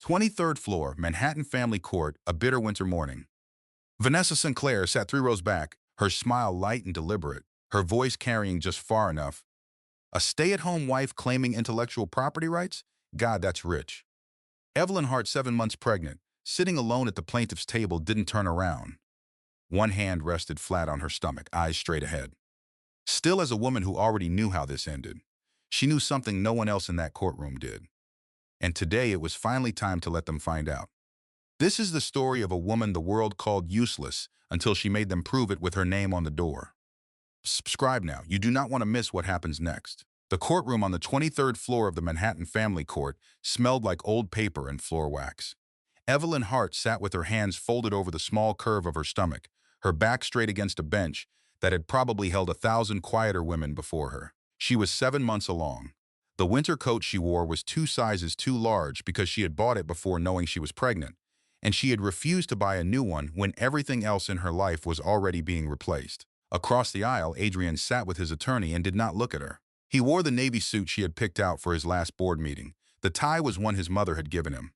23rd floor, Manhattan Family Court, a bitter winter morning. Vanessa Sinclair sat 3 rows back, her smile light and deliberate, her voice carrying just far enough. A stay-at-home wife claiming intellectual property rights? God, that's rich. Evelyn Hart, 7 months pregnant, sitting alone at the plaintiff's table, didn't turn around. One hand rested flat on her stomach, eyes straight ahead. Still as a woman who already knew how this ended. She knew something no one else in that courtroom did. And today it was finally time to let them find out. This is the story of a woman the world called useless until she made them prove it with her name on the door. Subscribe now. You do not want to miss what happens next. The courtroom on the 23rd floor of the Manhattan Family Court smelled like old paper and floor wax. Evelyn Hart sat with her hands folded over the small curve of her stomach, her back straight against a bench that had probably held 1,000 quieter women before her. She was 7 months along. The winter coat she wore was 2 sizes too large because she had bought it before knowing she was pregnant, and she had refused to buy a new one when everything else in her life was already being replaced. Across the aisle, Adrian sat with his attorney and did not look at her. He wore the navy suit she had picked out for his last board meeting. The tie was one his mother had given him.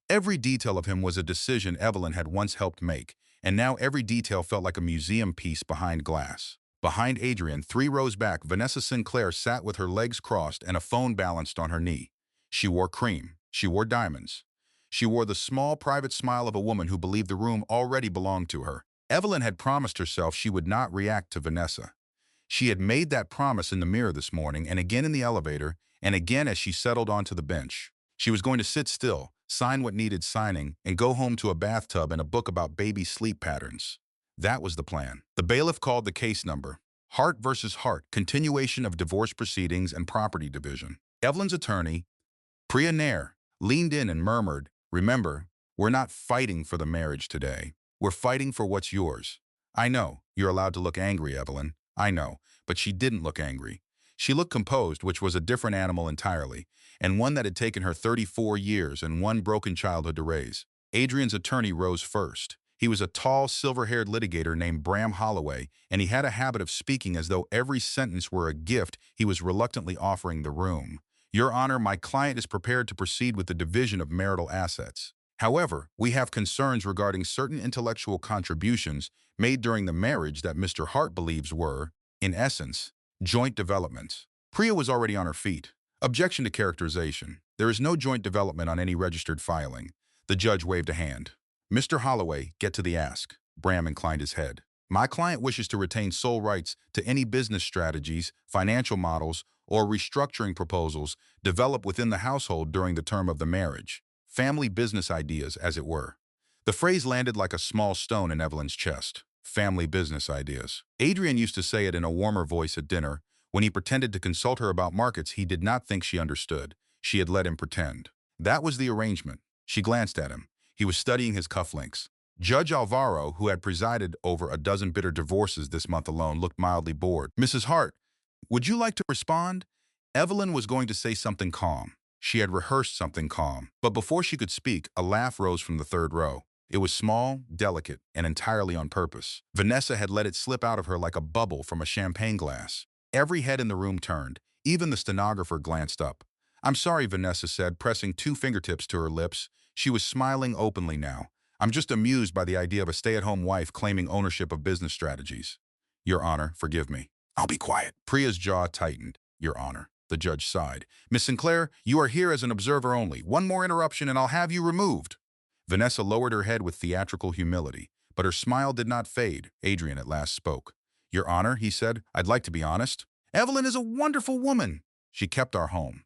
Every detail of him was a decision Evelyn had once helped make, and now every detail felt like a museum piece behind glass. Behind Adrian, 3 rows back, Vanessa Sinclair sat with her legs crossed and a phone balanced on her knee. She wore cream. She wore diamonds. She wore the small, private smile of a woman who believed the room already belonged to her. Evelyn had promised herself she would not react to Vanessa. She had made that promise in the mirror this morning, and again in the elevator, and again as she settled onto the bench. She was going to sit still, sign what needed signing, and go home to a bathtub and a book about baby sleep patterns. That was the plan. The bailiff called the case number. Hart versus Hart, continuation of divorce proceedings and property division. Evelyn's attorney, Priya Nair, leaned in and murmured, "Remember, we're not fighting for the marriage today. We're fighting for what's yours." "I know. You're allowed to look angry, Evelyn. I know." But she didn't look angry. She looked composed, which was a different animal entirely, and one that had taken her 34 years and one broken childhood to raise. Adrian's attorney rose first. He was a tall, silver-haired litigator named Bram Holloway, and he had a habit of speaking as though every sentence were a gift he was reluctantly offering the room. "Your Honor, my client is prepared to proceed with the division of marital assets. However, we have concerns regarding certain intellectual contributions made during the marriage that Mr. Hart believes were, in essence, joint developments." Priya was already on her feet. "Objection to characterization. There is no joint development on any registered filing." The judge waved a hand. "Mr. Holloway, get to the ask." Bram inclined his head. "My client wishes to retain sole rights to any business strategies, financial models, or restructuring proposals developed within the household during the term of the marriage. Family business ideas, as it were." The phrase landed like a small stone in Evelyn's chest. Family business ideas. Adrian used to say it in a warmer voice at dinner. When he pretended to consult her about markets he did not think she understood. She had let him pretend. That was the arrangement. She glanced at him. He was studying his cufflinks. Judge Alvaro, who had presided over a dozen bitter divorces this month alone, looked mildly bored. "Mrs. Hart, would you like to respond?" Evelyn was going to say something calm. She had rehearsed something calm. But before she could speak, a laugh rose from the 3rd row. It was small, delicate, and entirely on purpose. Vanessa had let it slip out of her like a bubble from a champagne glass. Every head in the room turned. Even the stenographer glanced up. "I'm sorry," Vanessa said, pressing 2 fingertips to her lips. She was smiling openly now. "I'm just amused by the idea of a stay-at-home wife claiming ownership of business strategies. Your Honor, forgive me." "I'll be quiet." Priya's jaw tightened. "Your Honor." The judge sighed. "Miss Sinclair, you are here as an observer only. One more interruption and I'll have you removed." Vanessa lowered her head with theatrical humility, but her smile did not fade. Adrian at last spoke. "Your Honor," he said, "I'd like to be honest. Evelyn is a wonderful woman. She kept our home.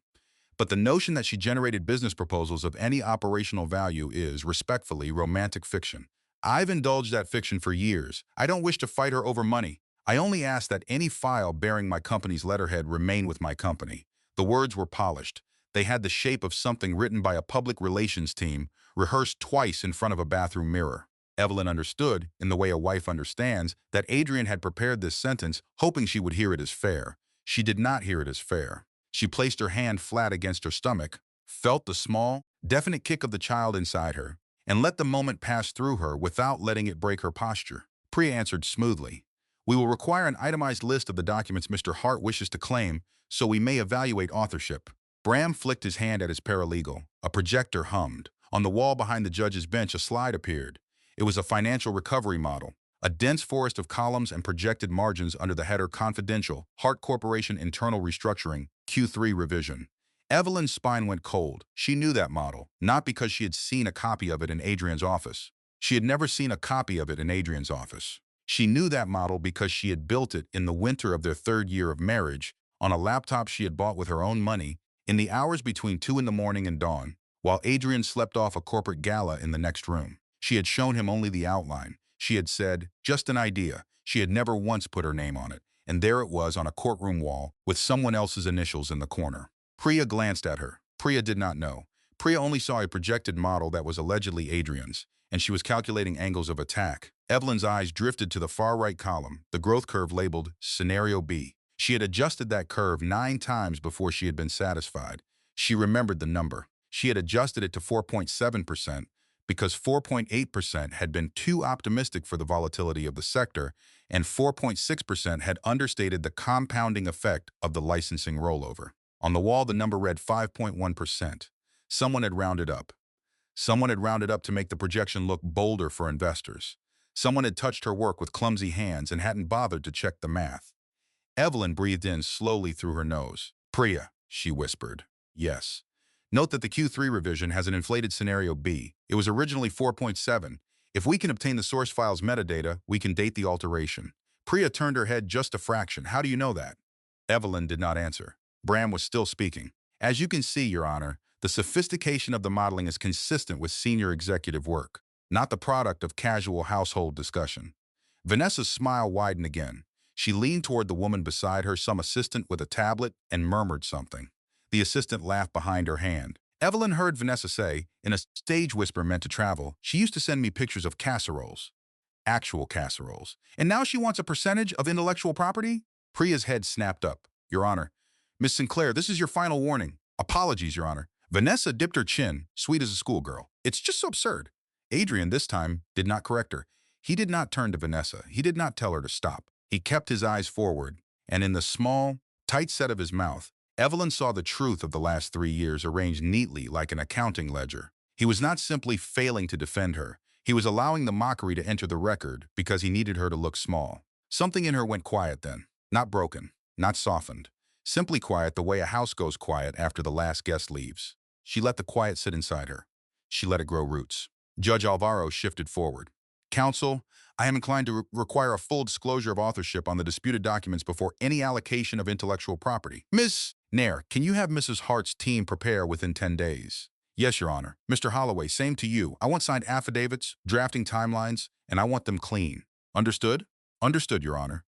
But the notion that she generated business proposals of any operational value is, respectfully, romantic fiction. I've indulged that fiction for years. I don't wish to fight her over money. I only ask that any file bearing my company's letterhead remain with my company." The words were polished. They had the shape of something written by a public relations team, rehearsed twice in front of a bathroom mirror. Evelyn understood, in the way a wife understands, that Adrian had prepared this sentence, hoping she would hear it as fair. She did not hear it as fair. She placed her hand flat against her stomach, felt the small, definite kick of the child inside her, and let the moment pass through her without letting it break her posture. Priya answered smoothly. "We will require an itemized list of the documents Mr. Hart wishes to claim, so we may evaluate authorship." Bram flicked his hand at his paralegal. A projector hummed. On the wall behind the judge's bench, a slide appeared. It was a financial recovery model, a dense forest of columns and projected margins under the header Confidential, Hart Corporation Internal Restructuring, Q3 Revision. Evelyn's spine went cold. She knew that model, not because she had seen a copy of it in Adrian's office. She had never seen a copy of it in Adrian's office. She knew that model because she had built it in the winter of their third year of marriage, on a laptop she had bought with her own money, in the hours between 2 in the morning and dawn, while Adrian slept off a corporate gala in the next room. She had shown him only the outline. She had said, just an idea. She had never once put her name on it, and there it was on a courtroom wall with someone else's initials in the corner. Priya glanced at her. Priya did not know. Priya only saw a projected model that was allegedly Adrian's, and she was calculating angles of attack. Evelyn's eyes drifted to the far right column, the growth curve labeled Scenario B. She had adjusted that curve 9 times before she had been satisfied. She remembered the number. She had adjusted it to 4.7% because 4.8% had been too optimistic for the volatility of the sector, and 4.6% had understated the compounding effect of the licensing rollover. On the wall, the number read 5.1%. Someone had rounded up. Someone had rounded up to make the projection look bolder for investors. Someone had touched her work with clumsy hands and hadn't bothered to check the math. Evelyn breathed in slowly through her nose. Priya, she whispered. Yes. Note that the Q3 revision has an inflated scenario B. It was originally 4.7. If we can obtain the source file's metadata, we can date the alteration. Priya turned her head just a fraction. How do you know that? Evelyn did not answer. Bram was still speaking. As you can see, Your Honor, the sophistication of the modeling is consistent with senior executive work, not the product of casual household discussion. Vanessa's smile widened again. She leaned toward the woman beside her, some assistant with a tablet, and murmured something. The assistant laughed behind her hand. Evelyn heard Vanessa say, in a stage whisper meant to travel, she used to send me pictures of casseroles. Actual casseroles. And now she wants a percentage of intellectual property? Priya's head snapped up. Your Honor. Miss Sinclair, this is your final warning. Apologies, Your Honor. Vanessa dipped her chin, sweet as a schoolgirl. It's just so absurd. Adrian, this time, did not correct her. He did not turn to Vanessa. He did not tell her to stop. He kept his eyes forward, and in the small, tight set of his mouth, Evelyn saw the truth of the last 3 years arranged neatly like an accounting ledger. He was not simply failing to defend her. He was allowing the mockery to enter the record because he needed her to look small. Something in her went quiet then. Not broken, not softened. Simply quiet the way a house goes quiet after the last guest leaves. She let the quiet sit inside her. She let it grow roots. Judge Alvaro shifted forward. Counsel, I am inclined to require a full disclosure of authorship on the disputed documents before any allocation of intellectual property. Miss Nair, can you have Mrs. Hart's team prepare within 10 days? Yes, Your Honor. Mr. Holloway, same to you. I want signed affidavits, drafting timelines, and I want them clean. Understood? Understood, Your Honor.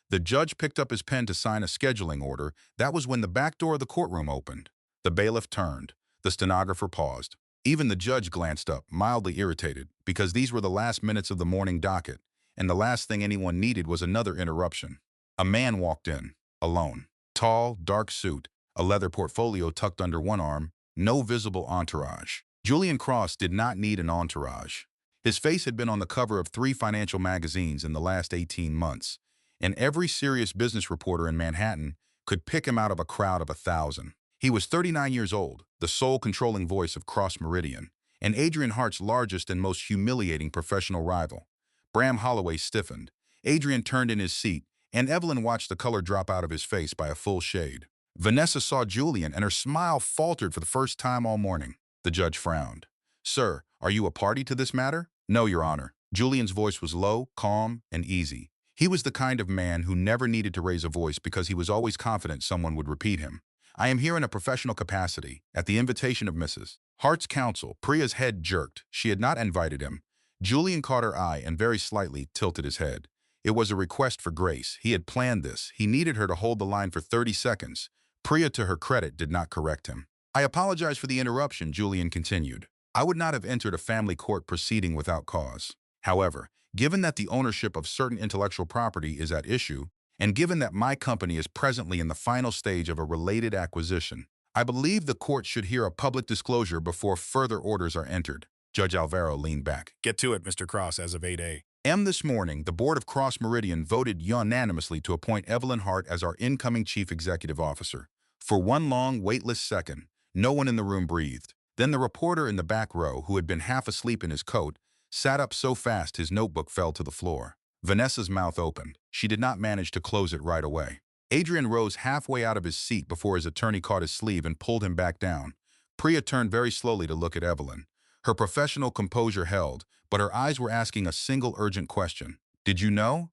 The judge picked up his pen to sign a scheduling order. That was when the back door of the courtroom opened. The bailiff turned. The stenographer paused. Even the judge glanced up, mildly irritated, because these were the last minutes of the morning docket, and the last thing anyone needed was another interruption. A man walked in, alone. Tall, dark suit, a leather portfolio tucked under one arm, no visible entourage. Julian Cross did not need an entourage. His face had been on the cover of 3 financial magazines in the last 18 months, and every serious business reporter in Manhattan could pick him out of a crowd of 1,000. He was 39 years old, the sole controlling voice of Cross Meridian, and Adrian Hart's largest and most humiliating professional rival. Bram Holloway stiffened. Adrian turned in his seat, and Evelyn watched the color drop out of his face by a full shade. Vanessa saw Julian, and her smile faltered for the first time all morning. The judge frowned. Sir, are you a party to this matter? No, Your Honor. Julian's voice was low, calm, and easy. He was the kind of man who never needed to raise a voice because he was always confident someone would repeat him. I am here in a professional capacity, at the invitation of Mrs. Hart's counsel. Priya's head jerked. She had not invited him. Julian caught her eye and very slightly tilted his head. It was a request for grace. He had planned this. He needed her to hold the line for 30 seconds. Priya, to her credit, did not correct him. I apologize for the interruption, Julian continued. I would not have entered a family court proceeding without cause. However, given that the ownership of certain intellectual property is at issue, and given that my company is presently in the final stage of a related acquisition, I believe the court should hear a public disclosure before further orders are entered. Judge Alvaro leaned back. Get to it, Mr. Cross, as of 8 a.m. This morning, the board of Cross Meridian voted unanimously to appoint Evelyn Hart as our incoming chief executive officer. For one long, weightless second, no one in the room breathed. Then the reporter in the back row, who had been half asleep in his coat, sat up so fast his notebook fell to the floor. Vanessa's mouth opened. She did not manage to close it right away. Adrian rose halfway out of his seat before his attorney caught his sleeve and pulled him back down. Priya turned very slowly to look at Evelyn. Her professional composure held, but her eyes were asking a single urgent question. Did you know?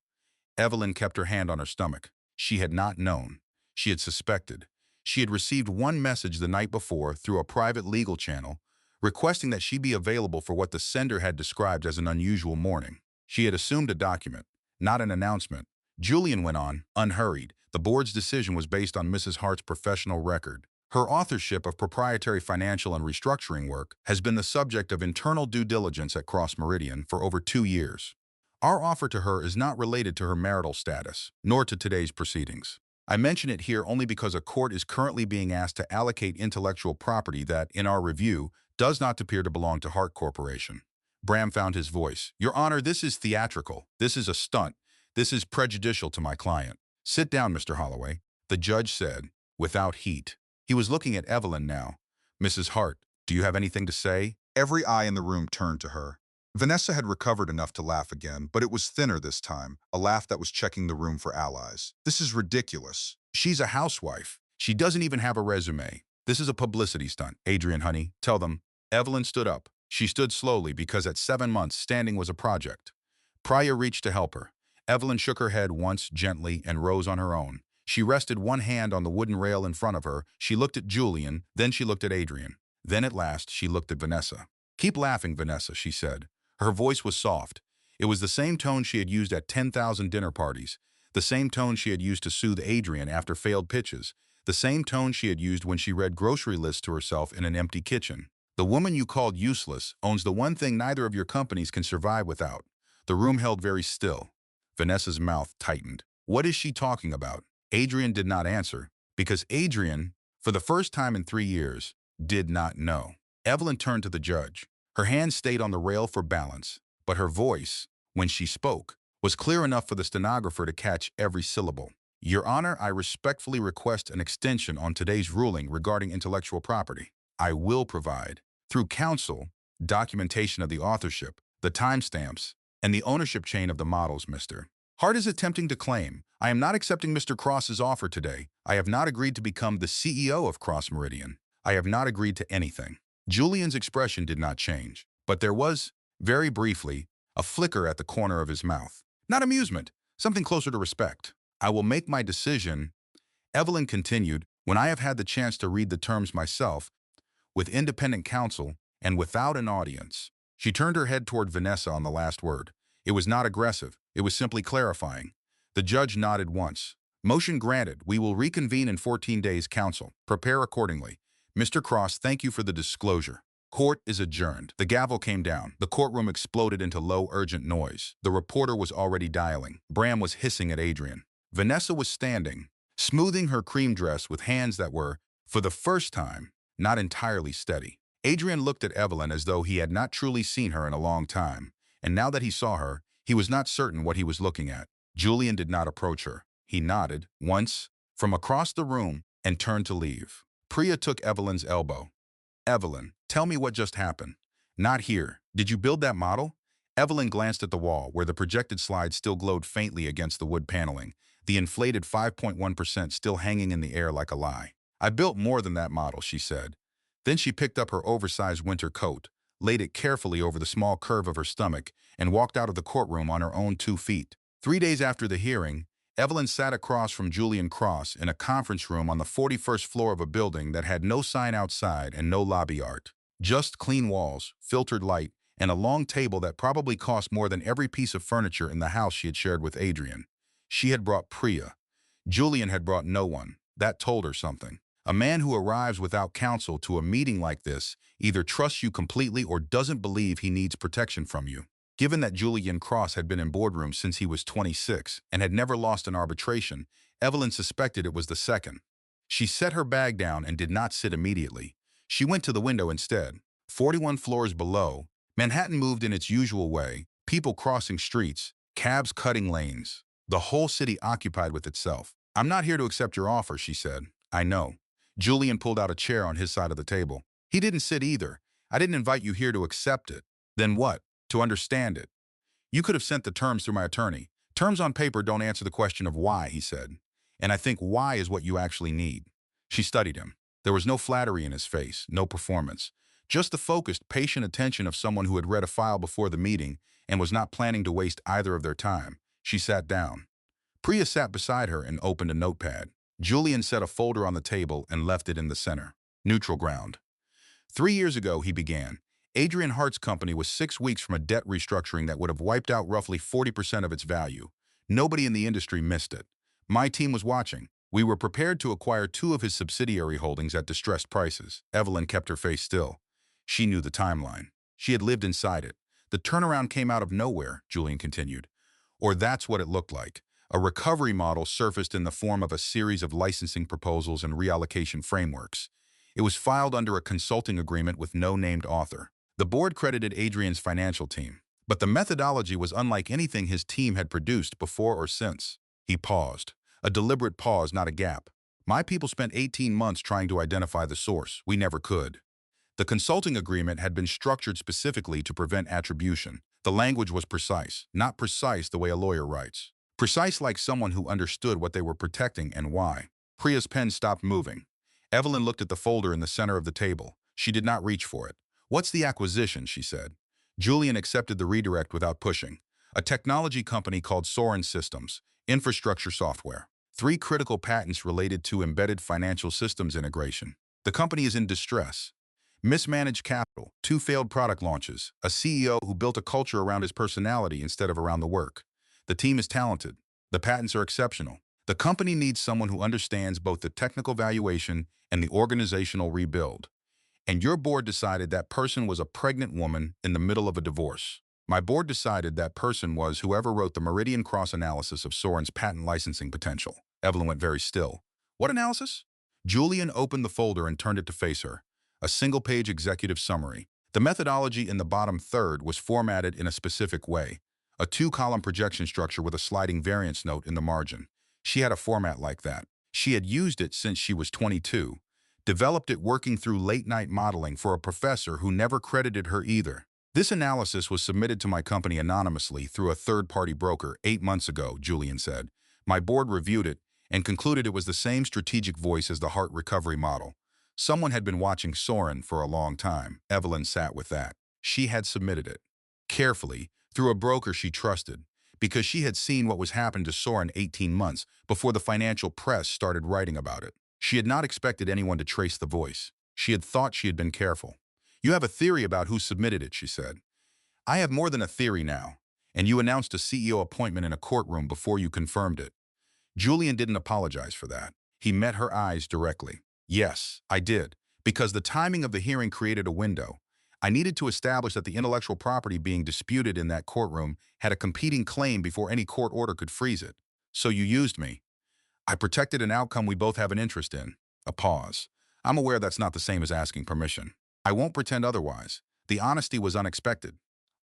Evelyn kept her hand on her stomach. She had not known. She had suspected. She had received one message the night before through a private legal channel, requesting that she be available for what the sender had described as an unusual morning. She had assumed a document, not an announcement. Julian went on, unhurried. The board's decision was based on Mrs. Hart's professional record. Her authorship of proprietary financial and restructuring work has been the subject of internal due diligence at Cross Meridian for over 2 years. Our offer to her is not related to her marital status, nor to today's proceedings. I mention it here only because a court is currently being asked to allocate intellectual property that, in our review, does not appear to belong to Hart Corporation. Bram found his voice. Your Honor, this is theatrical. This is a stunt. This is prejudicial to my client. Sit down, Mr. Holloway, the judge said, without heat. He was looking at Evelyn now. Mrs. Hart, do you have anything to say? Every eye in the room turned to her. Vanessa had recovered enough to laugh again, but it was thinner this time, a laugh that was checking the room for allies. This is ridiculous. She's a housewife. She doesn't even have a resume. This is a publicity stunt. Adrian, honey, tell them. Evelyn stood up. She stood slowly because at 7 months, standing was a project. Priya reached to help her. Evelyn shook her head once gently and rose on her own. She rested one hand on the wooden rail in front of her. She looked at Julian, then she looked at Adrian. Then at last, she looked at Vanessa. Keep laughing, Vanessa, she said. Her voice was soft. It was the same tone she had used at 10,000 dinner parties, the same tone she had used to soothe Adrian after failed pitches, the same tone she had used when she read grocery lists to herself in an empty kitchen. The woman you called useless owns the one thing neither of your companies can survive without. The room held very still. Vanessa's mouth tightened. What is she talking about? Adrian did not answer, because Adrian, for the first time in 3 years, did not know. Evelyn turned to the judge. Her hand stayed on the rail for balance, but her voice, when she spoke, was clear enough for the stenographer to catch every syllable. Your Honor, I respectfully request an extension on today's ruling regarding intellectual property. I will provide, through counsel, documentation of the authorship, the timestamps, and the ownership chain of the models, Mr. Hart is attempting to claim, I am not accepting Mr. Cross's offer today. I have not agreed to become the CEO of Cross Meridian. I have not agreed to anything. Julian's expression did not change, but there was, very briefly, a flicker at the corner of his mouth. Not amusement, something closer to respect. I will make my decision, Evelyn continued, when I have had the chance to read the terms myself, with independent counsel and without an audience. She turned her head toward Vanessa on the last word. It was not aggressive, it was simply clarifying. The judge nodded once. Motion granted. We will reconvene in 14 days, counsel. Prepare accordingly. Mr. Cross, thank you for the disclosure. Court is adjourned. The gavel came down. The courtroom exploded into low, urgent noise. The reporter was already dialing. Bram was hissing at Adrian. Vanessa was standing, smoothing her cream dress with hands that were, for the first time, not entirely steady. Adrian looked at Evelyn as though he had not truly seen her in a long time, and now that he saw her, he was not certain what he was looking at. Julian did not approach her. He nodded, once, from across the room, and turned to leave. Priya took Evelyn's elbow. Evelyn, tell me what just happened. Not here. Did you build that model? Evelyn glanced at the wall, where the projected slide still glowed faintly against the wood paneling, the inflated 5.1% still hanging in the air like a lie. I built more than that model, she said. Then she picked up her oversized winter coat, laid it carefully over the small curve of her stomach, and walked out of the courtroom on her own 2 feet. 3 days after the hearing, Evelyn sat across from Julian Cross in a conference room on the 41st floor of a building that had no sign outside and no lobby art. Just clean walls, filtered light, and a long table that probably cost more than every piece of furniture in the house she had shared with Adrian. She had brought Priya. Julian had brought no one. That told her something. A man who arrives without counsel to a meeting like this either trusts you completely or doesn't believe he needs protection from you. Given that Julian Cross had been in boardrooms since he was 26 and had never lost an arbitration, Evelyn suspected it was the second. She set her bag down and did not sit immediately. She went to the window instead. 41 floors below, Manhattan moved in its usual way, people crossing streets, cabs cutting lanes. The whole city occupied with itself. I'm not here to accept your offer, she said. I know. Julian pulled out a chair on his side of the table. He didn't sit either. I didn't invite you here to accept it. Then what? To understand it. You could have sent the terms through my attorney. Terms on paper don't answer the question of why, he said. And I think why is what you actually need. She studied him. There was no flattery in his face, no performance. Just the focused, patient attention of someone who had read a file before the meeting and was not planning to waste either of their time. She sat down. Priya sat beside her and opened a notepad. Julian set a folder on the table and left it in the center. Neutral ground. 3 years ago, he began. Adrian Hart's company was 6 weeks from a debt restructuring that would have wiped out roughly 40% of its value. Nobody in the industry missed it. My team was watching. We were prepared to acquire 2 of his subsidiary holdings at distressed prices. Evelyn kept her face still. She knew the timeline. She had lived inside it. The turnaround came out of nowhere, Julian continued. Or that's what it looked like. A recovery model surfaced in the form of a series of licensing proposals and reallocation frameworks. It was filed under a consulting agreement with no named author. The board credited Adrian's financial team, but the methodology was unlike anything his team had produced before or since. He paused. A deliberate pause, not a gap. My people spent 18 months trying to identify the source. We never could. The consulting agreement had been structured specifically to prevent attribution. The language was precise, not precise the way a lawyer writes. Precise like someone who understood what they were protecting and why. Priya's pen stopped moving. Evelyn looked at the folder in the center of the table. She did not reach for it. What's the acquisition, she said. Julian accepted the redirect without pushing. A technology company called Soren Systems, infrastructure software. 3 critical patents related to embedded financial systems integration. The company is in distress. Mismanaged capital, 2 failed product launches, a CEO who built a culture around his personality instead of around the work. The team is talented. The patents are exceptional. The company needs someone who understands both the technical valuation and the organizational rebuild. And your board decided that person was a pregnant woman in the middle of a divorce. My board decided that person was whoever wrote the Meridian Cross analysis of Soren's patent licensing potential. Evelyn went very still. What analysis? Julian opened the folder and turned it to face her. A single-page executive summary. The methodology in the bottom third was formatted in a specific way. A 2-column projection structure with a sliding variance note in the margin. She had a format like that. She had used it since she was 22. Developed it working through late-night modeling for a professor who never credited her either. This analysis was submitted to my company anonymously through a third-party broker 8 months ago, Julian said. My board reviewed it and concluded it was the same strategic voice as the heart recovery model. Someone had been watching Soren for a long time. Evelyn sat with that. She had submitted it. Carefully, through a broker she trusted, because she had seen what was happened to Soren 18 months before the financial press started writing about it. She had not expected anyone to trace the voice. She had thought she had been careful. You have a theory about who submitted it, she said. I have more than a theory now, and you announced a CEO appointment in a courtroom before you confirmed it. Julian didn't apologize for that. He met her eyes directly. Yes, I did, because the timing of the hearing created a window. I needed to establish that the intellectual property being disputed in that courtroom had a competing claim before any court order could freeze it. So you used me. I protected an outcome we both have an interest in. A pause. I'm aware that's not the same as asking permission. I won't pretend otherwise. The honesty was unexpected.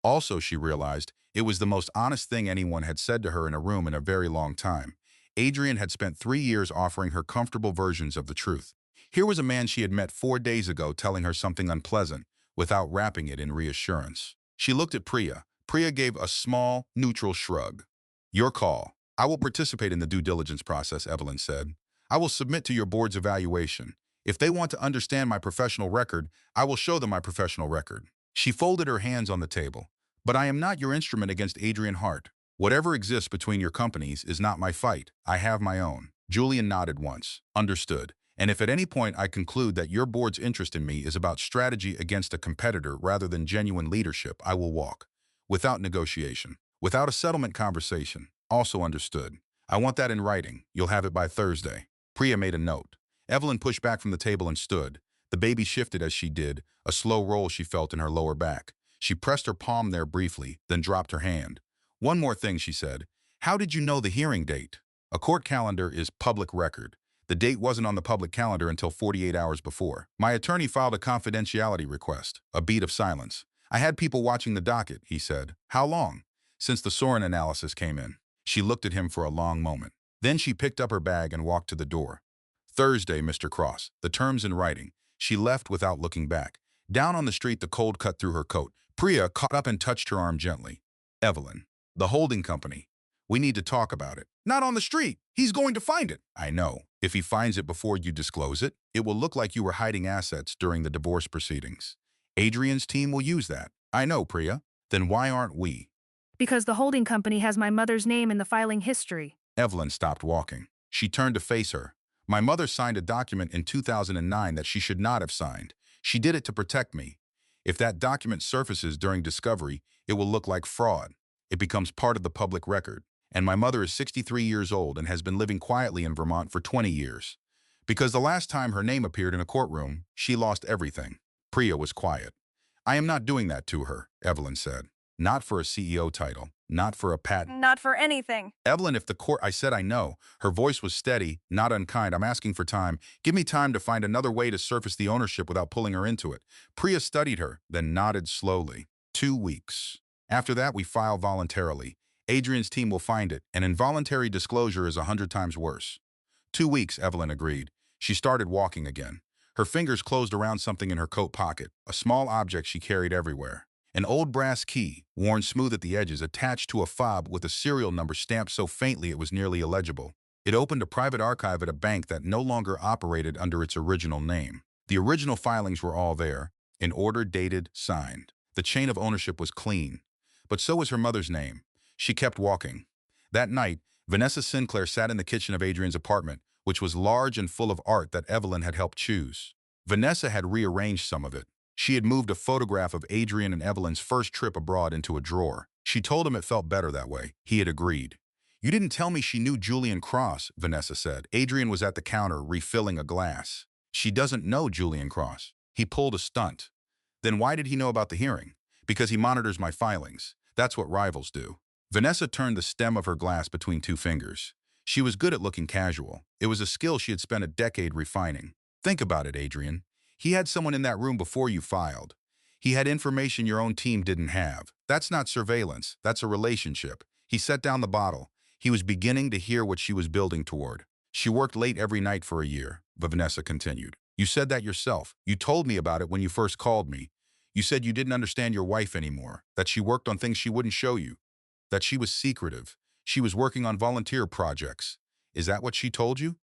Also, she realized, it was the most honest thing anyone had said to her in a room in a very long time. Adrian had spent 3 years offering her comfortable versions of the truth. Here was a man she had met 4 days ago telling her something unpleasant, without wrapping it in reassurance. She looked at Priya. Priya gave a small, neutral shrug. Your call. I will participate in the due diligence process, Evelyn said. I will submit to your board's evaluation. If they want to understand my professional record, I will show them my professional record. She folded her hands on the table. But I am not your instrument against Adrian Hart. Whatever exists between your companies is not my fight. I have my own. Julian nodded once. Understood. And if at any point I conclude that your board's interest in me is about strategy against a competitor rather than genuine leadership, I will walk. Without negotiation. Without a settlement conversation. Also understood. I want that in writing. You'll have it by Thursday. Priya made a note. Evelyn pushed back from the table and stood. The baby shifted as she did, a slow roll she felt in her lower back. She pressed her palm there briefly, then dropped her hand. One more thing, she said. How did you know the hearing date? A court calendar is public record. The date wasn't on the public calendar until 48 hours before. My attorney filed a confidentiality request, a beat of silence. I had people watching the docket, he said. How long? Since the Soren analysis came in. She looked at him for a long moment. Then she picked up her bag and walked to the door. Thursday, Mr. Cross. The terms in writing. She left without looking back. Down on the street, the cold cut through her coat. Priya caught up and touched her arm gently. Evelyn, the holding company. We need to talk about it. Not on the street. He's going to find it. I know. If he finds it before you disclose it, it will look like you were hiding assets during the divorce proceedings. Adrian's team will use that. I know, Priya. Then why aren't we? Because the holding company has my mother's name in the filing history. Evelyn stopped walking. She turned to face her. My mother signed a document in 2009 that she should not have signed. She did it to protect me. If that document surfaces during discovery, it will look like fraud. It becomes part of the public record. And my mother is 63 years old and has been living quietly in Vermont for 20 years. Because the last time her name appeared in a courtroom, she lost everything. Priya was quiet. I am not doing that to her, Evelyn said. Not for a CEO title, not for a patent. Not for anything. Evelyn, if the court, I said I know. Her voice was steady, not unkind. I'm asking for time. Give me time to find another way to surface the ownership without pulling her into it. Priya studied her, then nodded slowly. 2 weeks. After that, we file voluntarily. Adrian's team will find it, and involuntary disclosure is 100 times worse. 2 weeks, Evelyn agreed. She started walking again. Her fingers closed around something in her coat pocket, a small object she carried everywhere. An old brass key, worn smooth at the edges, attached to a fob with a serial number stamped so faintly it was nearly illegible. It opened a private archive at a bank that no longer operated under its original name. The original filings were all there, in order, dated, signed. The chain of ownership was clean. But so was her mother's name. She kept walking. That night, Vanessa Sinclair sat in the kitchen of Adrian's apartment, which was large and full of art that Evelyn had helped choose. Vanessa had rearranged some of it. She had moved a photograph of Adrian and Evelyn's first trip abroad into a drawer. She told him it felt better that way. He had agreed. You didn't tell me she knew Julian Cross, Vanessa said. Adrian was at the counter refilling a glass. She doesn't know Julian Cross. He pulled a stunt. Then why did he know about the hearing? Because he monitors my filings. That's what rivals do. Vanessa turned the stem of her glass between 2 fingers. She was good at looking casual. It was a skill she had spent a decade refining. Think about it, Adrian. He had someone in that room before you filed. He had information your own team didn't have. That's not surveillance. That's a relationship. He set down the bottle. He was beginning to hear what she was building toward. She worked late every night for a year, Vanessa continued. You said that yourself. You told me about it when you first called me. You said you didn't understand your wife anymore, that she worked on things she wouldn't show you, that she was secretive. She was working on volunteer projects. Is that what she told you?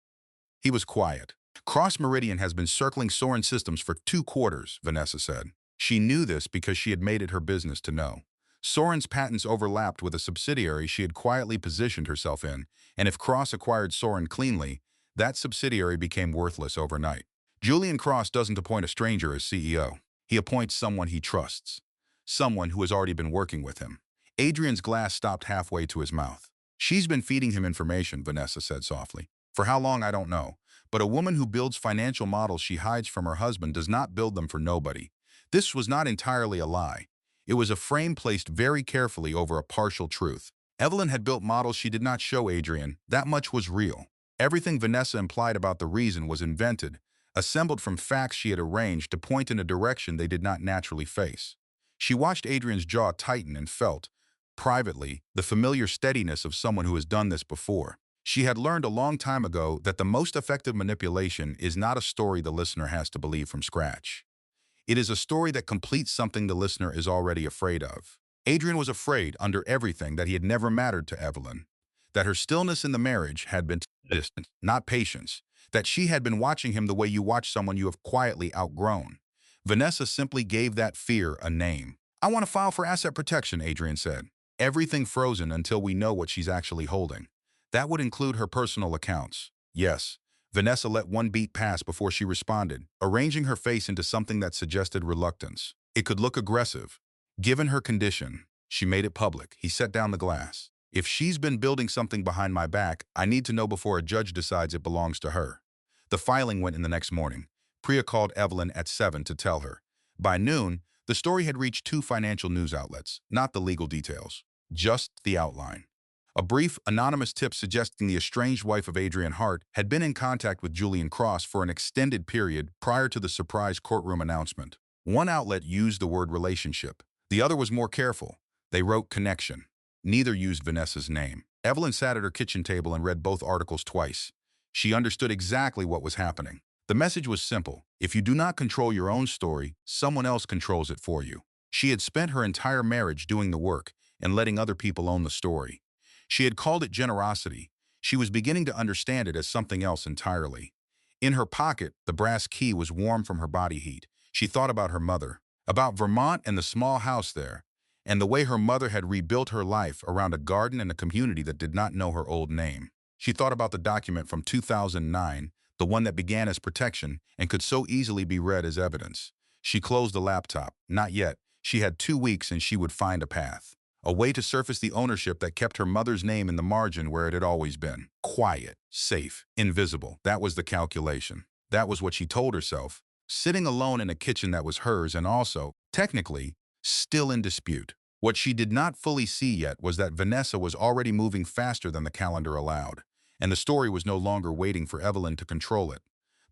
He was quiet. Cross Meridian has been circling Soren Systems for 2 quarters, Vanessa said. She knew this because she had made it her business to know. Soren's patents overlapped with a subsidiary she had quietly positioned herself in, and if Cross acquired Soren cleanly, that subsidiary became worthless overnight. Julian Cross doesn't appoint a stranger as CEO. He appoints someone he trusts. Someone who has already been working with him. Adrian's glass stopped halfway to his mouth. She's been feeding him information, Vanessa said softly. For how long, I don't know. But a woman who builds financial models she hides from her husband does not build them for nobody. This was not entirely a lie. It was a frame placed very carefully over a partial truth. Evelyn had built models she did not show Adrian. That much was real. Everything Vanessa implied about the reason was invented, assembled from facts she had arranged to point in a direction they did not naturally face. She watched Adrian's jaw tighten and felt, privately, the familiar steadiness of someone who has done this before. She had learned a long time ago that the most effective manipulation is not a story the listener has to believe from scratch. It is a story that completes something the listener is already afraid of. Adrian was afraid, under everything, that he had never mattered to Evelyn, that her stillness in the marriage had been distant, not patience, that she had been watching him the way you watch someone you have quietly outgrown. Vanessa simply gave that fear a name. I want to file for asset protection, Adrian said. Everything frozen until we know what she's actually holding. That would include her personal accounts. Yes. Vanessa let one beat pass before she responded, arranging her face into something that suggested reluctance. It could look aggressive. Given her condition, she made it public. He set down the glass. If she's been building something behind my back, I need to know before a judge decides it belongs to her. The filing went in the next morning. Priya called Evelyn at 7 to tell her. By noon, the story had reached 2 financial news outlets, not the legal details, just the outline. A brief, anonymous tip suggesting the estranged wife of Adrian Hart had been in contact with Julian Cross for an extended period prior to the surprise courtroom announcement. One outlet used the word relationship. The other was more careful. They wrote connection. Neither used Vanessa's name. Evelyn sat at her kitchen table and read both articles twice. She understood exactly what was happening. The message was simple. If you do not control your own story, someone else controls it for you. She had spent her entire marriage doing the work and letting other people own the story. She had called it generosity. She was beginning to understand it as something else entirely. In her pocket, the brass key was warm from her body heat. She thought about her mother, about Vermont and the small house there, and the way her mother had rebuilt her life around a garden and a community that did not know her old name. She thought about the document from 2009, the one that began as protection and could so easily be read as evidence. She closed the laptop. Not yet. She had 2 weeks and she would find a path. A way to surface the ownership that kept her mother's name in the margin where it had always been. Quiet, safe, invisible. That was the calculation. That was what she told herself, sitting alone in a kitchen that was hers and also, technically, still in dispute. What she did not fully see yet was that Vanessa was already moving faster than the calendar allowed, and the story was no longer waiting for Evelyn to control it.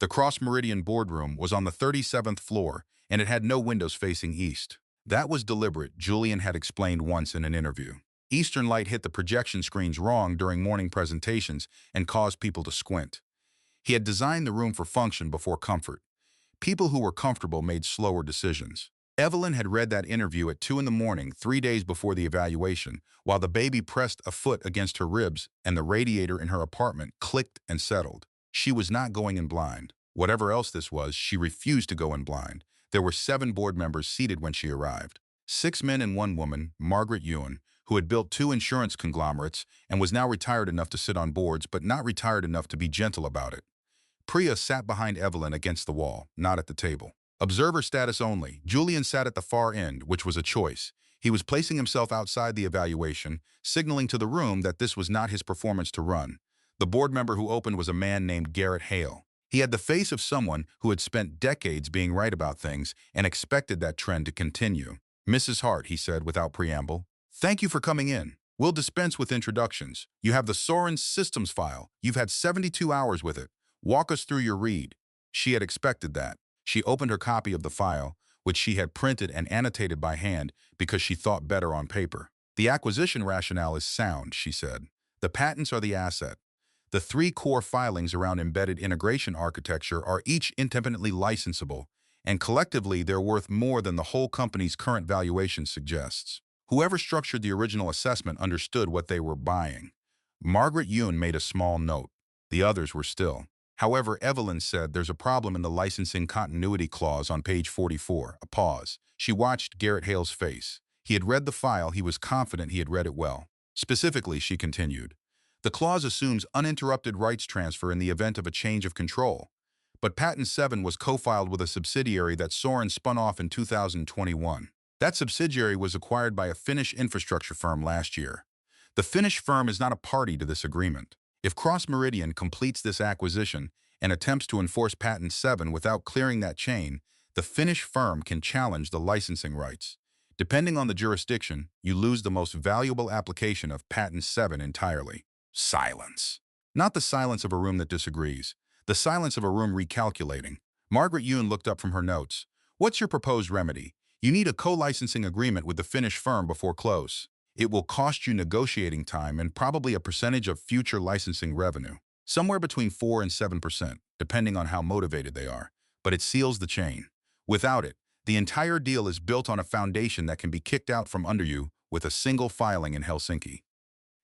The Cross Meridian boardroom was on the 37th floor, and it had no windows facing east. That was deliberate, Julian had explained once in an interview. Eastern light hit the projection screens wrong during morning presentations and caused people to squint. He had designed the room for function before comfort. People who were comfortable made slower decisions. Evelyn had read that interview at 2 in the morning, 3 days before the evaluation, while the baby pressed a foot against her ribs and the radiator in her apartment clicked and settled. She was not going in blind. Whatever else this was, she refused to go in blind. There were 7 board members seated when she arrived. 6 men and 1 woman, Margaret Ewan, who had built 2 insurance conglomerates and was now retired enough to sit on boards but not retired enough to be gentle about it. Priya sat behind Evelyn against the wall, not at the table. Observer status only. Julian sat at the far end, which was a choice. He was placing himself outside the evaluation, signaling to the room that this was not his performance to run. The board member who opened was a man named Garrett Hale. He had the face of someone who had spent decades being right about things and expected that trend to continue. "Mrs. Hart," he said without preamble, "thank you for coming in. We'll dispense with introductions. You have the Soren Systems file. You've had 72 hours with it. Walk us through your read." She had expected that. She opened her copy of the file, which she had printed and annotated by hand because she thought better on paper. "The acquisition rationale is sound," she said. "The patents are the asset. The 3 core filings around embedded integration architecture are each independently licensable, and collectively they're worth more than the whole company's current valuation suggests." Whoever structured the original assessment understood what they were buying. Margaret Ewan made a small note. The others were still. However, Evelyn said there's a problem in the licensing continuity clause on page 44. A pause. She watched Garrett Hale's face. He had read the file. He was confident he had read it well. Specifically, she continued, "The clause assumes uninterrupted rights transfer in the event of a change of control. But Patent 7 was co-filed with a subsidiary that Soren spun off in 2021. That subsidiary was acquired by a Finnish infrastructure firm last year. The Finnish firm is not a party to this agreement. If Cross Meridian completes this acquisition and attempts to enforce Patent 7 without clearing that chain, the Finnish firm can challenge the licensing rights. Depending on the jurisdiction, you lose the most valuable application of Patent 7 entirely." Silence. Not the silence of a room that disagrees. The silence of a room recalculating. Margaret Ewan looked up from her notes. "What's your proposed remedy? You need a co-licensing agreement with the Finnish firm before close. It will cost you negotiating time and probably a percentage of future licensing revenue. Somewhere between 4 and 7%, depending on how motivated they are. But it seals the chain. Without it, the entire deal is built on a foundation that can be kicked out from under you with a single filing in Helsinki."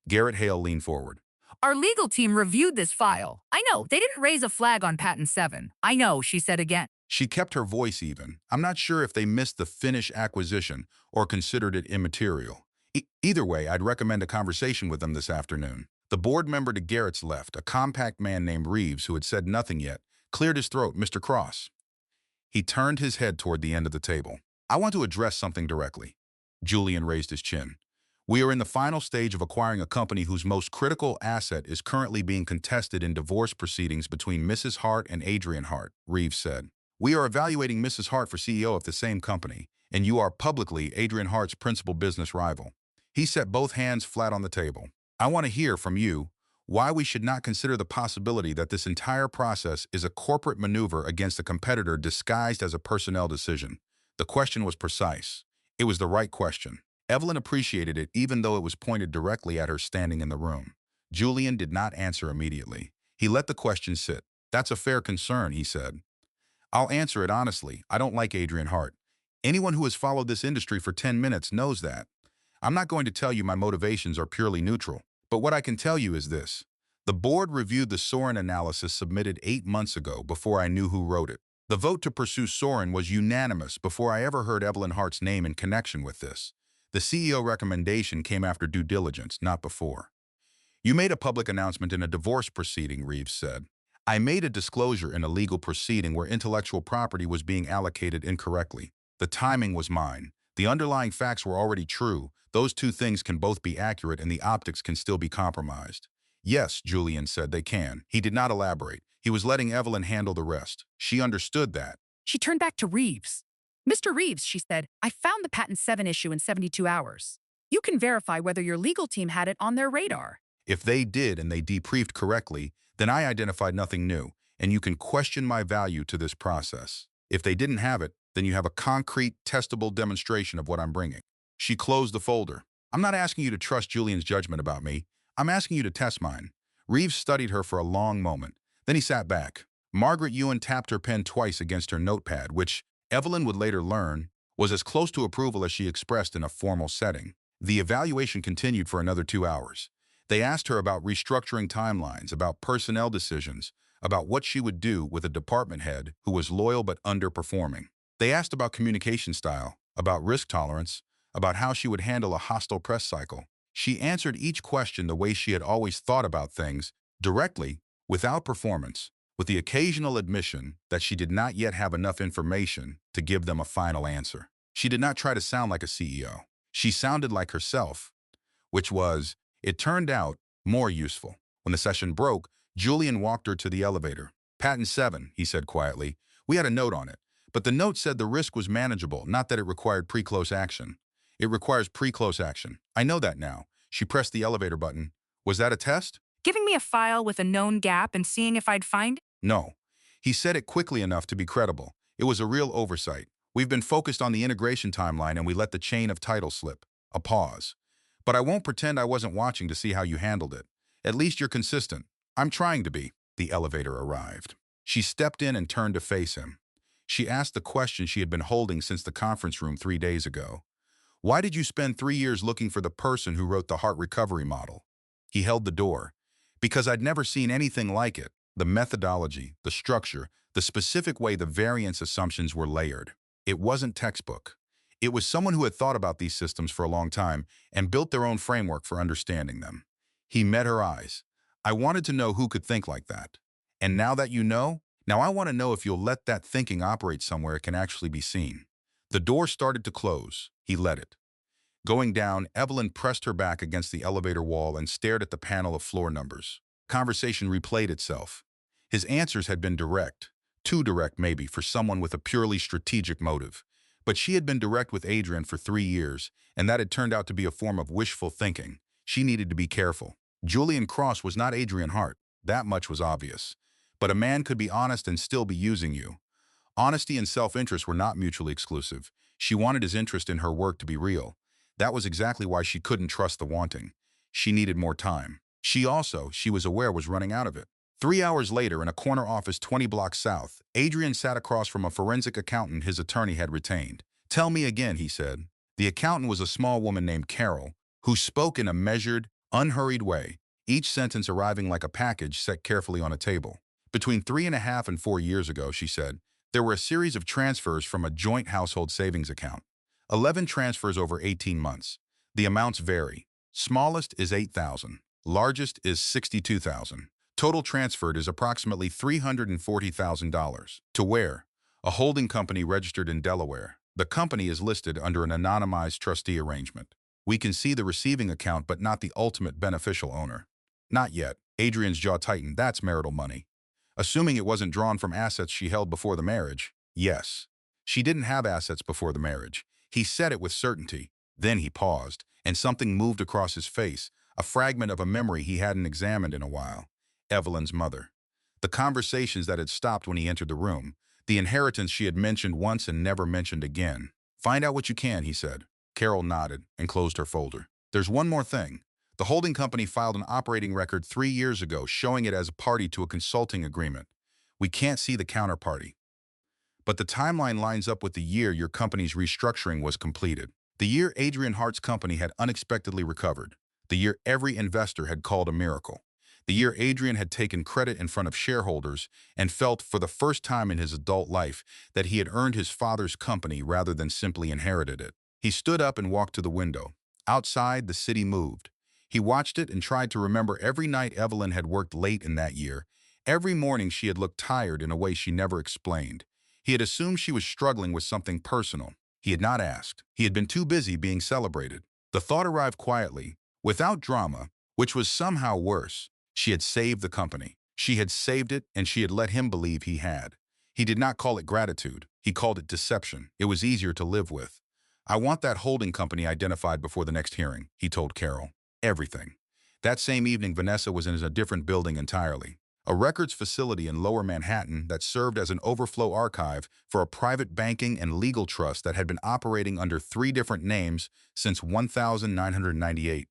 Garrett Hale leaned forward. Our legal team reviewed this file. I know, they didn't raise a flag on Patent 7. I know, she said again. She kept her voice even. "I'm not sure if they missed the Finnish acquisition or considered it immaterial. Either way, I'd recommend a conversation with them this afternoon." The board member to Garrett's left, a compact man named Reeves who had said nothing yet, cleared his throat. "Mr. Cross." He turned his head toward the end of the table. "I want to address something directly." Julian raised his chin. "We are in the final stage of acquiring a company whose most critical asset is currently being contested in divorce proceedings between Mrs. Hart and Adrian Hart," Reeves said. "We are evaluating Mrs. Hart for CEO of the same company, and you are publicly Adrian Hart's principal business rival." He set both hands flat on the table. "I want to hear from you why we should not consider the possibility that this entire process is a corporate maneuver against a competitor disguised as a personnel decision." The question was precise. It was the right question. Evelyn appreciated it even though it was pointed directly at her standing in the room. Julian did not answer immediately. He let the question sit. That's a fair concern, he said. I'll answer it honestly. I don't like Adrian Hart. Anyone who has followed this industry for 10 minutes knows that. I'm not going to tell you my motivations are purely neutral, but what I can tell you is this. The board reviewed the Soren analysis submitted 8 months ago before I knew who wrote it. The vote to pursue Soren was unanimous before I ever heard Evelyn Hart's name in connection with this. The CEO recommendation came after due diligence, not before. You made a public announcement in a divorce proceeding, Reeves said. I made a disclosure in a legal proceeding where intellectual property was being allocated incorrectly. The timing was mine. The underlying facts were already true. Those two things can both be accurate and the optics can still be compromised. Yes, Julian said they can. He did not elaborate. He was letting Evelyn handle the rest. She understood that. She turned back to Reeves. Mr. Reeves, she said, I found the Patent 7 issue in 72 hours. You can verify whether your legal team had it on their radar. If they did and they debriefed correctly, then I identified nothing new, and you can question my value to this process. If they didn't have it, then you have a concrete, testable demonstration of what I'm bringing. She closed the folder. I'm not asking you to trust Julian's judgment about me. I'm asking you to test mine. Reeves studied her for a long moment. Then he sat back. Margaret Ewan tapped her pen twice against her notepad, which, Evelyn would later learn, was as close to approval as she expressed in a formal setting. The evaluation continued for another 2 hours. They asked her about restructuring timelines, about personnel decisions, about what she would do with a department head who was loyal but underperforming. They asked about communication style, about risk tolerance, about how she would handle a hostile press cycle. She answered each question the way she had always thought about things, directly, without performance, with the occasional admission that she did not yet have enough information to give them a final answer. She did not try to sound like a CEO. She sounded like herself, which was, it turned out, more useful. When the session broke, Julian walked her to the elevator. Patent 7, he said quietly. We had a note on it, but the note said the risk was manageable, not that it required pre-close action. It requires pre-close action. I know that now. She pressed the elevator button. Was that a test? Giving me a file with a known gap and seeing if I'd find it? No. He said it quickly enough to be credible. It was a real oversight. We've been focused on the integration timeline and we let the chain of title slip. A pause. But I won't pretend I wasn't watching to see how you handled it. At least you're consistent. I'm trying to be. The elevator arrived. She stepped in and turned to face him. She asked the question she had been holding since the conference room 3 days ago. Why did you spend 3 years looking for the person who wrote the heart recovery model? He held the door. Because I'd never seen anything like it. The methodology, the structure, the specific way the variance assumptions were layered. It wasn't textbook. It was someone who had thought about these systems for a long time and built their own framework for understanding them. He met her eyes. I wanted to know who could think like that. And now that you know, now I want to know if you'll let that thinking operate somewhere it can actually be seen. The door started to close. He let it. Going down, Evelyn pressed her back against the elevator wall and stared at the panel of floor numbers. Conversation replayed itself. His answers had been direct. Too direct, maybe, for someone with a purely strategic motive. But she had been direct with Adrian for 3 years, and that had turned out to be a form of wishful thinking. She needed to be careful. Julian Cross was not Adrian Hart. That much was obvious. But a man could be honest and still be using you. Honesty and self-interest were not mutually exclusive. She wanted his interest in her work to be real. That was exactly why she couldn't trust the wanting. She needed more time. She was aware, was running out of it. 3 hours later, in a corner office 20 blocks south, Adrian sat across from a forensic accountant his attorney had retained. Tell me again, he said. The accountant was a small woman named Carol, who spoke in a measured, unhurried way, each sentence arriving like a package set carefully on a table. Between 3.5 and 4 years ago, she said, there were a series of transfers from a joint household savings account. 11 transfers over 18 months. The amounts vary. Smallest is $8,000. Largest is $62,000. Total transferred is approximately $340,000. To where? A holding company registered in Delaware. The company is listed under an anonymized trustee arrangement. We can see the receiving account but not the ultimate beneficial owner. Not yet. Adrian's jaw tightened. That's marital money. Assuming it wasn't drawn from assets she held before the marriage. Yes. She didn't have assets before the marriage. He said it with certainty. Then he paused, and something moved across his face, a fragment of a memory he hadn't examined in a while. Evelyn's mother. The conversations that had stopped when he entered the room. The inheritance she had mentioned once and never mentioned again. Find out what you can, he said. Carol nodded and closed her folder. There's one more thing. The holding company filed an operating record 3 years ago showing it as a party to a consulting agreement. We can't see the counterparty. But the timeline lines up with the year your company's restructuring was completed. The year Adrian Hart's company had unexpectedly recovered. The year every investor had called a miracle. The year Adrian had taken credit in front of shareholders and felt for the first time in his adult life that he had earned his father's company rather than simply inherited it. He stood up and walked to the window. Outside, the city moved. He watched it and tried to remember every night Evelyn had worked late in that year. Every morning she had looked tired in a way she never explained. He had assumed she was struggling with something personal. He had not asked. He had been too busy being celebrated. The thought arrived quietly, without drama, which was somehow worse. She had saved the company. She had saved it, and she had let him believe he had. He did not call it gratitude. He called it deception. It was easier to live with. I want that holding company identified before the next hearing, he told Carol. Everything. That same evening, Vanessa was in a different building entirely. A records facility in Lower Manhattan that served as an overflow archive for a private banking and legal trust that had been operating under 3 different names since 1998.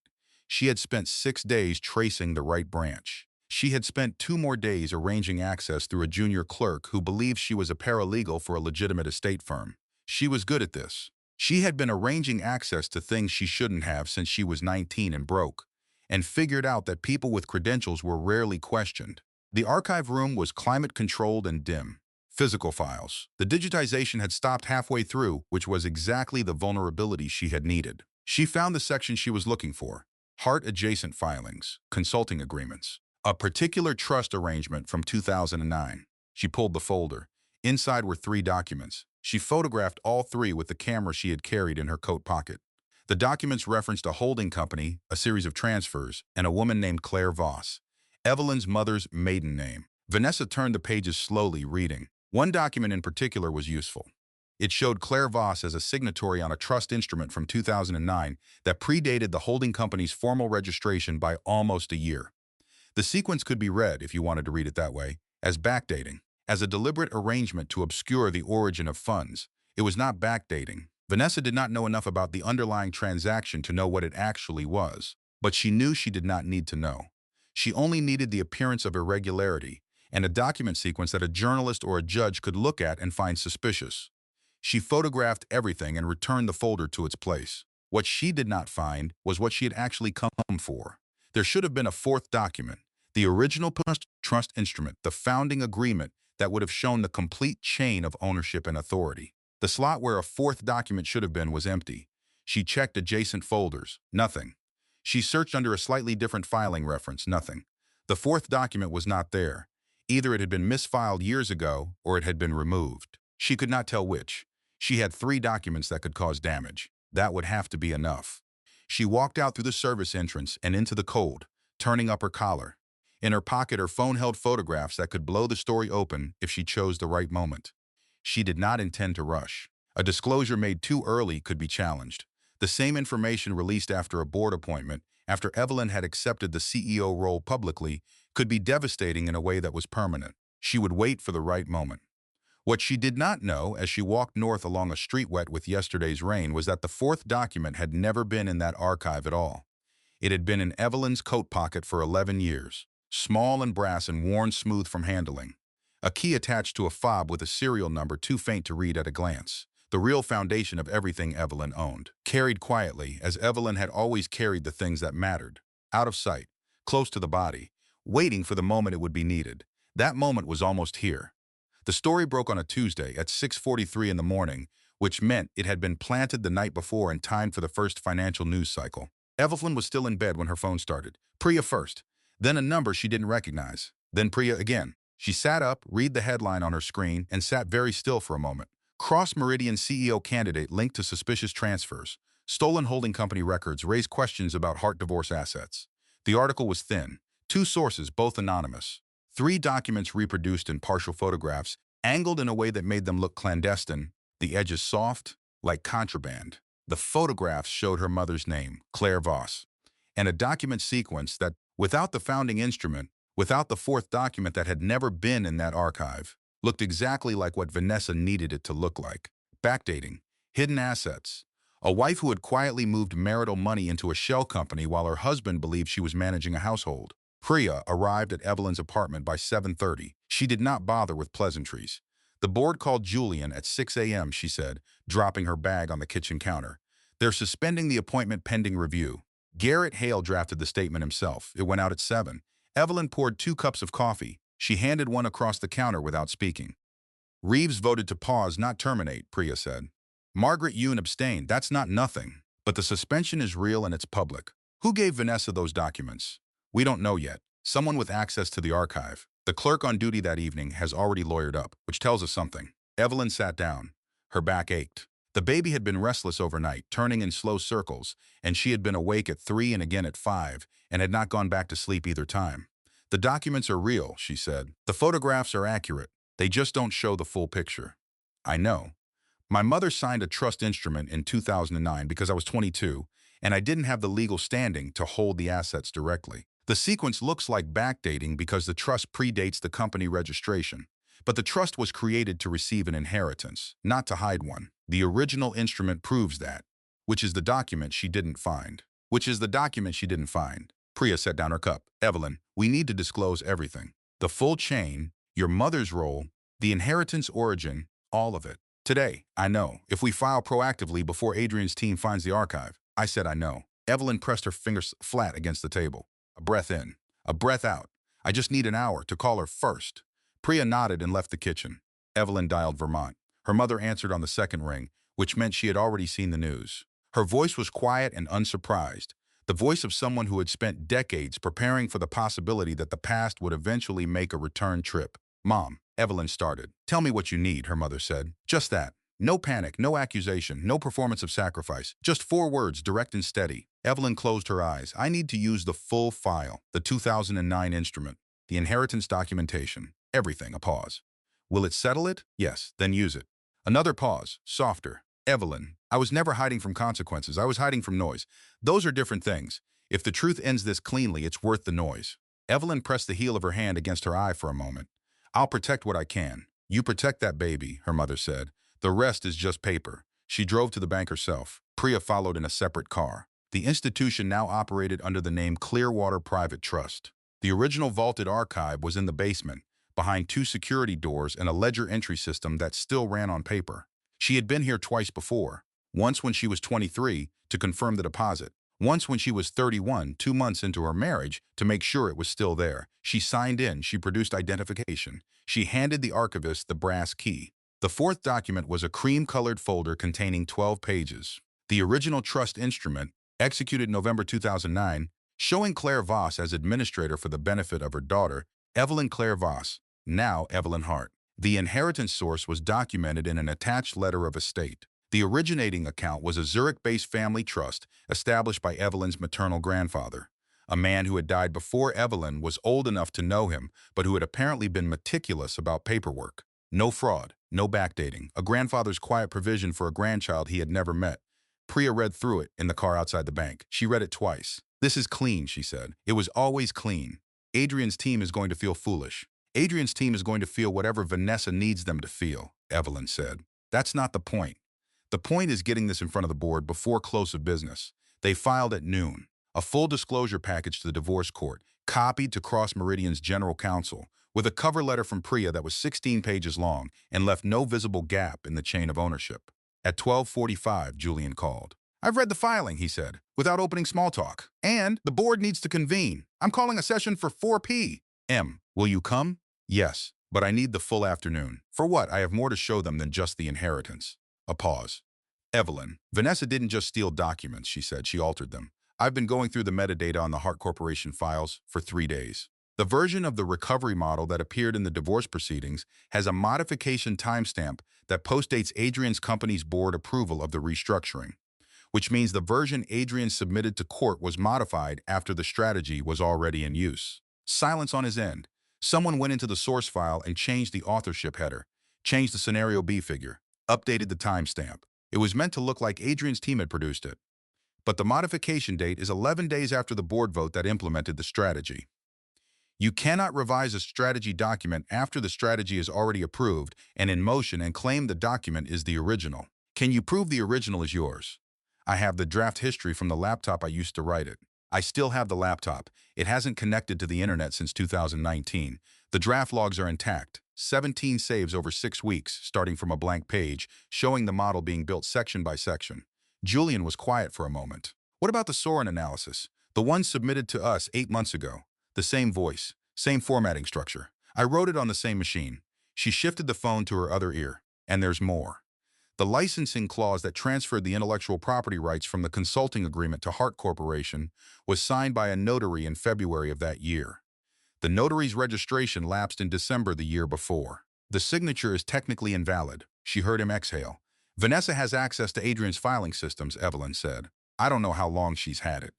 She had spent 6 days tracing the right branch. She had spent 2 more days arranging access through a junior clerk who believed she was a paralegal for a legitimate estate firm. She was good at this. She had been arranging access to things she shouldn't have since she was 19 and broke, and figured out that people with credentials were rarely questioned. The archive room was climate-controlled and dim. Physical files. The digitization had stopped halfway through, which was exactly the vulnerability she had needed. She found the section she was looking for. Hart-adjacent filings, consulting agreements, a particular trust arrangement from 2009. She pulled the folder. Inside were 3 documents. She photographed all 3 with the camera she had carried in her coat pocket. The documents referenced a holding company, a series of transfers, and a woman named Claire Voss, Evelyn's mother's maiden name. Vanessa turned the pages slowly, reading. One document in particular was useful. It showed Claire Voss as a signatory on a trust instrument from 2009 that predated the holding company's formal registration by almost a year. The sequence could be read, if you wanted to read it that way, as backdating, as a deliberate arrangement to obscure the origin of funds. It was not backdating. Vanessa did not know enough about the underlying transaction to know what it actually was, but she knew she did not need to know. She only needed the appearance of irregularity and a document sequence that a journalist or a judge could look at and find suspicious. She photographed everything and returned the folder to its place. What she did not find was what she had actually come for. There should have been a 4th document, the original trust instrument, the founding agreement that would have shown the complete chain of ownership and authority. The slot where a 4th document should have been was empty. She checked adjacent folders. Nothing. She searched under a slightly different filing reference. Nothing. The 4th document was not there. Either it had been misfiled years ago or it had been removed. She could not tell which. She had 3 documents that could cause damage. That would have to be enough. She walked out through the service entrance and into the cold, turning up her collar. In her pocket, her phone held photographs that could blow the story open if she chose the right moment. She did not intend to rush. A disclosure made too early could be challenged. The same information released after a board appointment, after Evelyn had accepted the CEO role publicly, could be devastating in a way that was permanent. She would wait for the right moment. What she did not know as she walked north along a street wet with yesterday's rain was that the 4th document had never been in that archive at all. It had been in Evelyn's coat pocket for 11 years, small and brass and worn smooth from handling. A key attached to a fob with a serial number too faint to read at a glance. The real foundation of everything Evelyn owned. Carried quietly, as Evelyn had always carried the things that mattered. Out of sight, close to the body, waiting for the moment it would be needed. That moment was almost here. The story broke on a Tuesday at 6:43 in the morning, which meant it had been planted the night before in time for the first financial news cycle. Evelyn was still in bed when her phone started. Priya first, then a number she didn't recognize, then Priya again. She sat up, read the headline on her screen, and sat very still for a moment. Cross-Meridian CEO candidate linked to suspicious transfers. Stolen holding company records raise questions about Hart divorce assets. The article was thin. 2 sources, both anonymous. 3 documents reproduced in partial photographs, angled in a way that made them look clandestine. The edges soft, like contraband. The photographs showed her mother's name, Claire Voss, and a document sequence that, without the founding instrument, without the 4th document that had never been in that archive, looked exactly like what Vanessa needed it to look like. Backdating, hidden assets, a wife who had quietly moved marital money into a shell company while her husband believed she was managing a household. Priya arrived at Evelyn's apartment by 7:30. She did not bother with pleasantries. The board called Julian at 6 a.m., she said, dropping her bag on the kitchen counter. They're suspending the appointment pending review. Garrett Hale drafted the statement himself. It went out at 7. Evelyn poured 2 cups of coffee. She handed one across the counter without speaking. Reeves voted to pause, not terminate, Priya said. Margaret Yoon abstained. That's not nothing. But the suspension is real and it's public. Who gave Vanessa those documents? We don't know yet. Someone with access to the archive. The clerk on duty that evening has already lawyered up, which tells us something. Evelyn sat down. Her back ached. The baby had been restless overnight, turning in slow circles, and she had been awake at 3 and again at 5, and had not gone back to sleep either time. The documents are real, she said. The photographs are accurate. They just don't show the full picture. I know. My mother signed a trust instrument in 2009 because I was 22, and I didn't have the legal standing to hold the assets directly. The sequence looks like backdating because the trust predates the company registration. But the trust was created to receive an inheritance, not to hide one. The original instrument proves that, which is the document she didn't find. Priya set down her cup. Evelyn, we need to disclose everything. The full chain, your mother's role, the inheritance origin, all of it. Today, I know. If we file proactively before Adrian's team finds the archive. I said I know. Evelyn pressed her fingers flat against the table. A breath in, a breath out. I just need an hour to call her first. Priya nodded and left the kitchen. Evelyn dialed Vermont. Her mother answered on the second ring, which meant she had already seen the news. Her voice was quiet and unsurprised, the voice of someone who had spent decades preparing for the possibility that the past would eventually make a return trip. Mom, Evelyn started. Tell me what you need, her mother said. Just that. No panic, no accusation, no performance of sacrifice. Just 4 words, direct and steady. Evelyn closed her eyes. I need to use the full file, the 2009 instrument, the inheritance documentation, everything. A pause. Will it settle it? Yes, then use it. Another pause, softer. Evelyn, I was never hiding from consequences. I was hiding from noise. Those are different things. If the truth ends this cleanly, it's worth the noise. Evelyn pressed the heel of her hand against her eye for a moment. I'll protect what I can. You protect that baby, her mother said. The rest is just paper. She drove to the bank herself. Priya followed in a separate car. The institution now operated under the name Clearwater Private Trust. The original vaulted archive was in the basement, behind 2 security doors and a ledger entry system that still ran on paper. She had been here twice before, once when she was 23 to confirm the deposit, once when she was 31, 2 months into her marriage, to make sure it was still there. She signed in, she produced identification. She handed the archivist the brass key. The 4th document was a cream-colored folder containing 12 pages. The original trust instrument, executed November 2009, showing Claire Voss as administrator for the benefit of her daughter, Evelyn Claire Voss, now Evelyn Hart. The inheritance source was documented in an attached letter of estate. The originating account was a Zurich-based family trust established by Evelyn's maternal grandfather, a man who had died before Evelyn was old enough to know him, but who had apparently been meticulous about paperwork. No fraud, no backdating, a grandfather's quiet provision for a grandchild he had never met. Priya read through it in the car outside the bank. She read it twice. This is clean, she said. It was always clean. Adrian's team is going to feel foolish. Adrian's team is going to feel whatever Vanessa needs them to feel, Evelyn said. That's not the point. The point is getting this in front of the board before close of business. They filed at noon. A full disclosure package to the divorce court, copied to Cross Meridian's general counsel, with a cover letter from Priya that was 16 pages long and left no visible gap in the chain of ownership. At 12:45, Julian called. I've read the filing, he said, without opening small talk. And the board needs to convene. I'm calling a session for 4 p.m. Will you come? Yes, but I need the full afternoon. For what? I have more to show them than just the inheritance. A pause. Evelyn, Vanessa didn't just steal documents, she said. She altered them. I've been going through the metadata on the Hart Corporation files for 3 days. The version of the recovery model that appeared in the divorce proceedings has a modification timestamp that postdates Adrian's company's board approval of the restructuring, which means the version Adrian submitted to court was modified after the strategy was already in use. Silence on his end. Someone went into the source file and changed the authorship header, changed the scenario B figure, updated the timestamp. It was meant to look like Adrian's team had produced it. But the modification date is 11 days after the board vote that implemented the strategy. You cannot revise a strategy document after the strategy is already approved and in motion and claim the document is the original. Can you prove the original is yours? I have the draft history from the laptop I used to write it. I still have the laptop. It hasn't connected to the internet since 2019. The draft logs are intact. 17 saves over 6 weeks, starting from a blank page, showing the model being built section by section. Julian was quiet for a moment. What about the Soren analysis? The one submitted to us 8 months ago. The same voice, same formatting structure. I wrote it on the same machine. She shifted the phone to her other ear. And there's more. The licensing clause that transferred the intellectual property rights from the consulting agreement to Hart Corporation was signed by a notary in February of that year. The notary's registration lapsed in December the year before. The signature is technically invalid. She heard him exhale. Vanessa has access to Adrian's filing systems, Evelyn said. I don't know how long she's had it.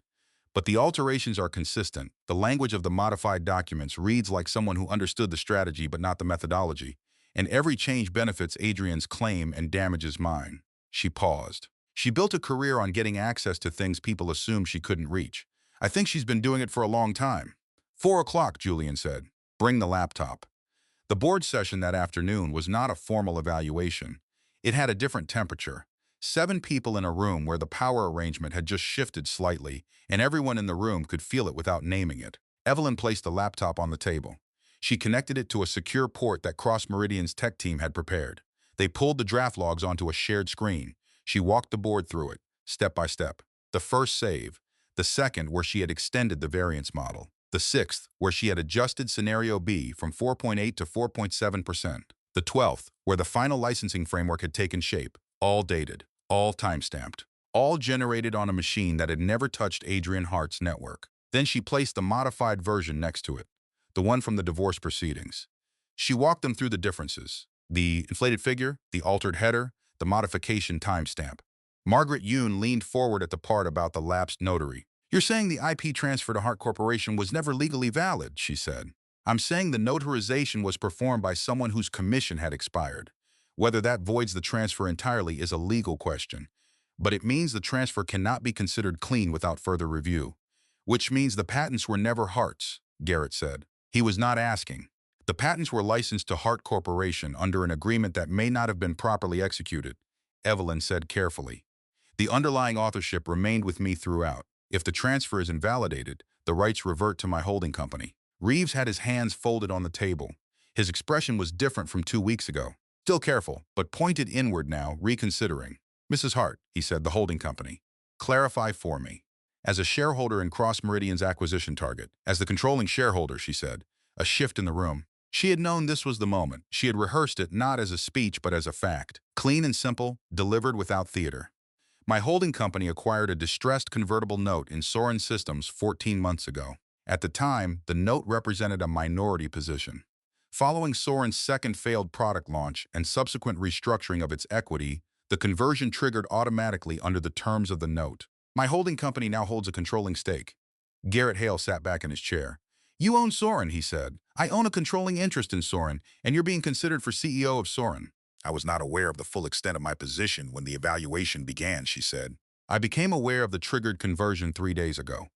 But the alterations are consistent. The language of the modified documents reads like someone who understood the strategy but not the methodology. And every change benefits Adrian's claim and damages mine. She paused. She built a career on getting access to things people assumed she couldn't reach. I think she's been doing it for a long time. 4 o'clock, Julian said. Bring the laptop. The board session that afternoon was not a formal evaluation. It had a different temperature. 7 people in a room where the power arrangement had just shifted slightly, and everyone in the room could feel it without naming it. Evelyn placed the laptop on the table. She connected it to a secure port that Cross Meridian's tech team had prepared. They pulled the draft logs onto a shared screen. She walked the board through it, step by step. The first save, the second where she had extended the variance model, the sixth where she had adjusted scenario B from 4.8 to 4.7%, the 12th where the final licensing framework had taken shape, all dated, all timestamped, all generated on a machine that had never touched Adrian Hart's network. Then she placed the modified version next to it, the one from the divorce proceedings. She walked them through the differences, the inflated figure, the altered header, the modification timestamp. Margaret Yoon leaned forward at the part about the lapsed notary. You're saying the IP transfer to Hart Corporation was never legally valid, she said. I'm saying the notarization was performed by someone whose commission had expired. Whether that voids the transfer entirely is a legal question, but it means the transfer cannot be considered clean without further review. Which means the patents were never Hart's, Garrett said. He was not asking. The patents were licensed to Hart Corporation under an agreement that may not have been properly executed, Evelyn said carefully. The underlying authorship remained with me throughout. If the transfer is invalidated, the rights revert to my holding company. Reeves had his hands folded on the table. His expression was different from 2 weeks ago. Still careful, but pointed inward now, reconsidering. Mrs. Hart, he said, the holding company. Clarify for me. As a shareholder in Cross Meridian's acquisition target, as the controlling shareholder, she said, a shift in the room. She had known this was the moment. She had rehearsed it not as a speech but as a fact. Clean and simple, delivered without theater. My holding company acquired a distressed convertible note in Soren Systems 14 months ago. At the time, the note represented a minority position. Following Soren's second failed product launch and subsequent restructuring of its equity, the conversion triggered automatically under the terms of the note. My holding company now holds a controlling stake. Garrett Hale sat back in his chair. You own Soren, he said. I own a controlling interest in Soren, and you're being considered for CEO of Soren. I was not aware of the full extent of my position when the evaluation began, she said. I became aware of the triggered conversion 3 days ago.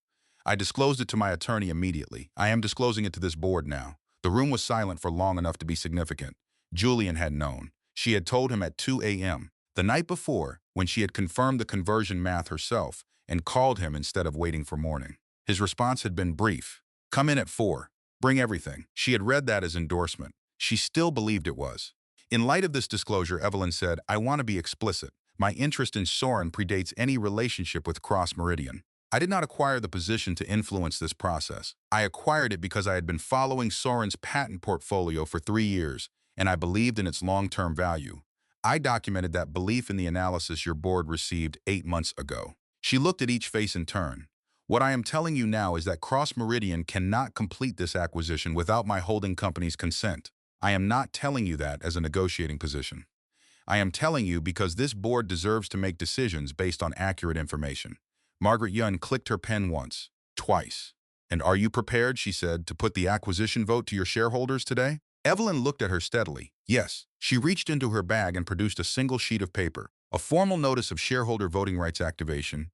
I disclosed it to my attorney immediately. I am disclosing it to this board now. The room was silent for long enough to be significant. Julian had known. She had told him at 2 a.m., the night before, when she had confirmed the conversion math herself and called him instead of waiting for morning. His response had been brief. Come in at 4. Bring everything. She had read that as endorsement. She still believed it was. In light of this disclosure, Evelyn said, I want to be explicit. My interest in Soren predates any relationship with Cross Meridian. I did not acquire the position to influence this process. I acquired it because I had been following Soren's patent portfolio for 3 years, and I believed in its long-term value. I documented that belief in the analysis your board received 8 months ago. She looked at each face in turn. What I am telling you now is that Cross Meridian cannot complete this acquisition without my holding company's consent. I am not telling you that as a negotiating position. I am telling you because this board deserves to make decisions based on accurate information. Margaret Yun clicked her pen once, twice. And are you prepared, she said, to put the acquisition vote to your shareholders today? Evelyn looked at her steadily. Yes. She reached into her bag and produced a single sheet of paper, a formal notice of shareholder voting rights activation,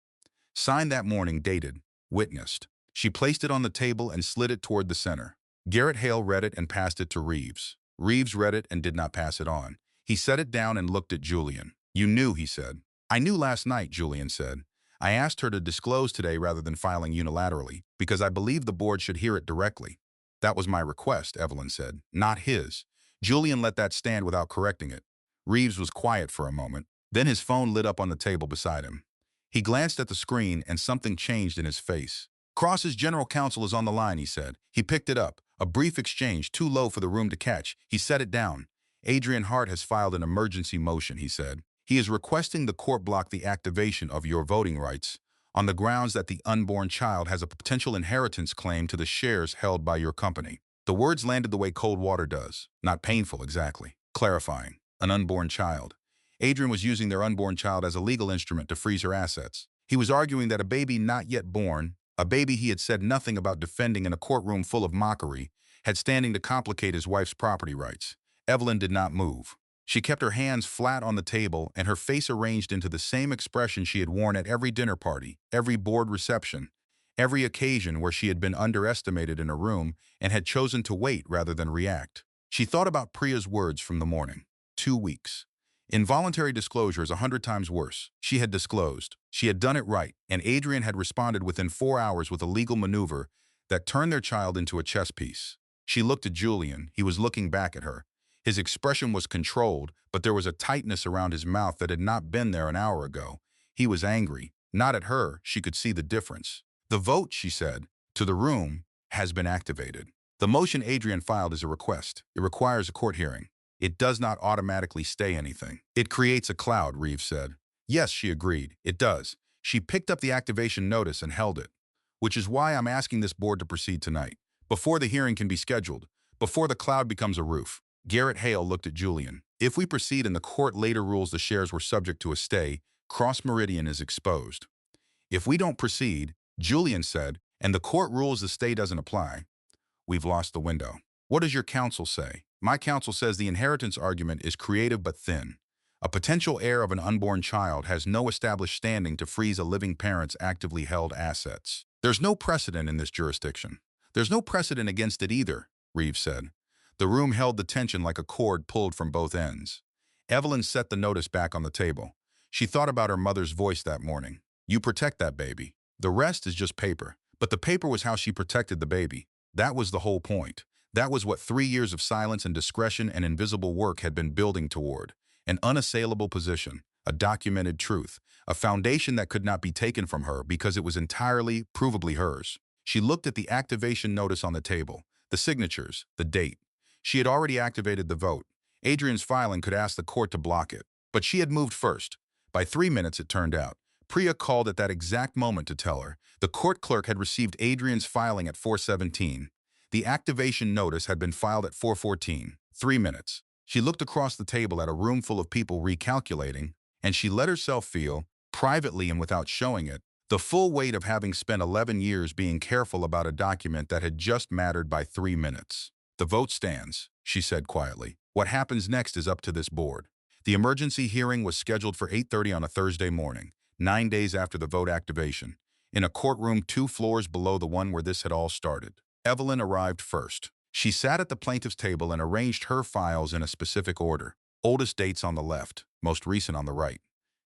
signed that morning, dated, witnessed. She placed it on the table and slid it toward the center. Garrett Hale read it and passed it to Reeves. Reeves read it and did not pass it on. He set it down and looked at Julian. You knew, he said. I knew last night, Julian said. I asked her to disclose today rather than filing unilaterally, because I believe the board should hear it directly. That was my request, Evelyn said, not his. Julian let that stand without correcting it. Reeves was quiet for a moment. Then his phone lit up on the table beside him. He glanced at the screen and something changed in his face. Cross's general counsel is on the line, he said. He picked it up. A brief exchange, too low for the room to catch. He set it down. Adrian Hart has filed an emergency motion, he said. He is requesting the court block the activation of your voting rights on the grounds that the unborn child has a potential inheritance claim to the shares held by your company. The words landed the way cold water does. Not painful, exactly. Clarifying. An unborn child. Adrian was using their unborn child as a legal instrument to freeze her assets. He was arguing that a baby not yet born, a baby he had said nothing about defending in a courtroom full of mockery, had standing to complicate his wife's property rights. Evelyn did not move. She kept her hands flat on the table and her face arranged into the same expression she had worn at every dinner party, every board reception, every occasion where she had been underestimated in a room and had chosen to wait rather than react. She thought about Priya's words from the morning. 2 weeks. Involuntary disclosure is 100 times worse. She had disclosed. She had done it right, and Adrian had responded within 4 hours with a legal maneuver that turned their child into a chess piece. She looked at Julian. He was looking back at her. His expression was controlled, but there was a tightness around his mouth that had not been there an hour ago. He was angry. Not at her. She could see the difference. The vote, she said, to the room, has been activated. The motion Adrian filed is a request. It requires a court hearing. It does not automatically stay anything. It creates a cloud, Reeves said. Yes, she agreed. It does. She picked up the activation notice and held it. Which is why I'm asking this board to proceed tonight, before the hearing can be scheduled, before the cloud becomes a roof. Garrett Hale looked at Julian. If we proceed and the court later rules the shares were subject to a stay, Cross Meridian is exposed. If we don't proceed, Julian said, and the court rules the stay doesn't apply, we've lost the window. What does your counsel say? My counsel says the inheritance argument is creative but thin. A potential heir of an unborn child has no established standing to freeze a living parent's actively held assets. There's no precedent in this jurisdiction. There's no precedent against it either, Reeves said. The room held the tension like a cord pulled from both ends. Evelyn set the notice back on the table. She thought about her mother's voice that morning. You protect that baby. The rest is just paper. But the paper was how she protected the baby. That was the whole point. That was what 3 years of silence and discretion and invisible work had been building toward. An unassailable position, a documented truth, a foundation that could not be taken from her because it was entirely, provably hers. She looked at the activation notice on the table, the signatures, the date. She had already activated the vote. Adrian's filing could ask the court to block it. But she had moved first. By 3 minutes, it turned out. Priya called at that exact moment to tell her. The court clerk had received Adrian's filing at 4:17. The activation notice had been filed at 4:14. 3 minutes. She looked across the table at a room full of people recalculating, and she let herself feel, privately and without showing it, the full weight of having spent 11 years being careful about a document that had just mattered by 3 minutes. The vote stands, she said quietly. What happens next is up to this board. The emergency hearing was scheduled for 8:30 on a Thursday morning, 9 days after the vote activation, in a courtroom 2 floors below the one where this had all started. Evelyn arrived first. She sat at the plaintiff's table and arranged her files in a specific order. Oldest dates on the left, most recent on the right.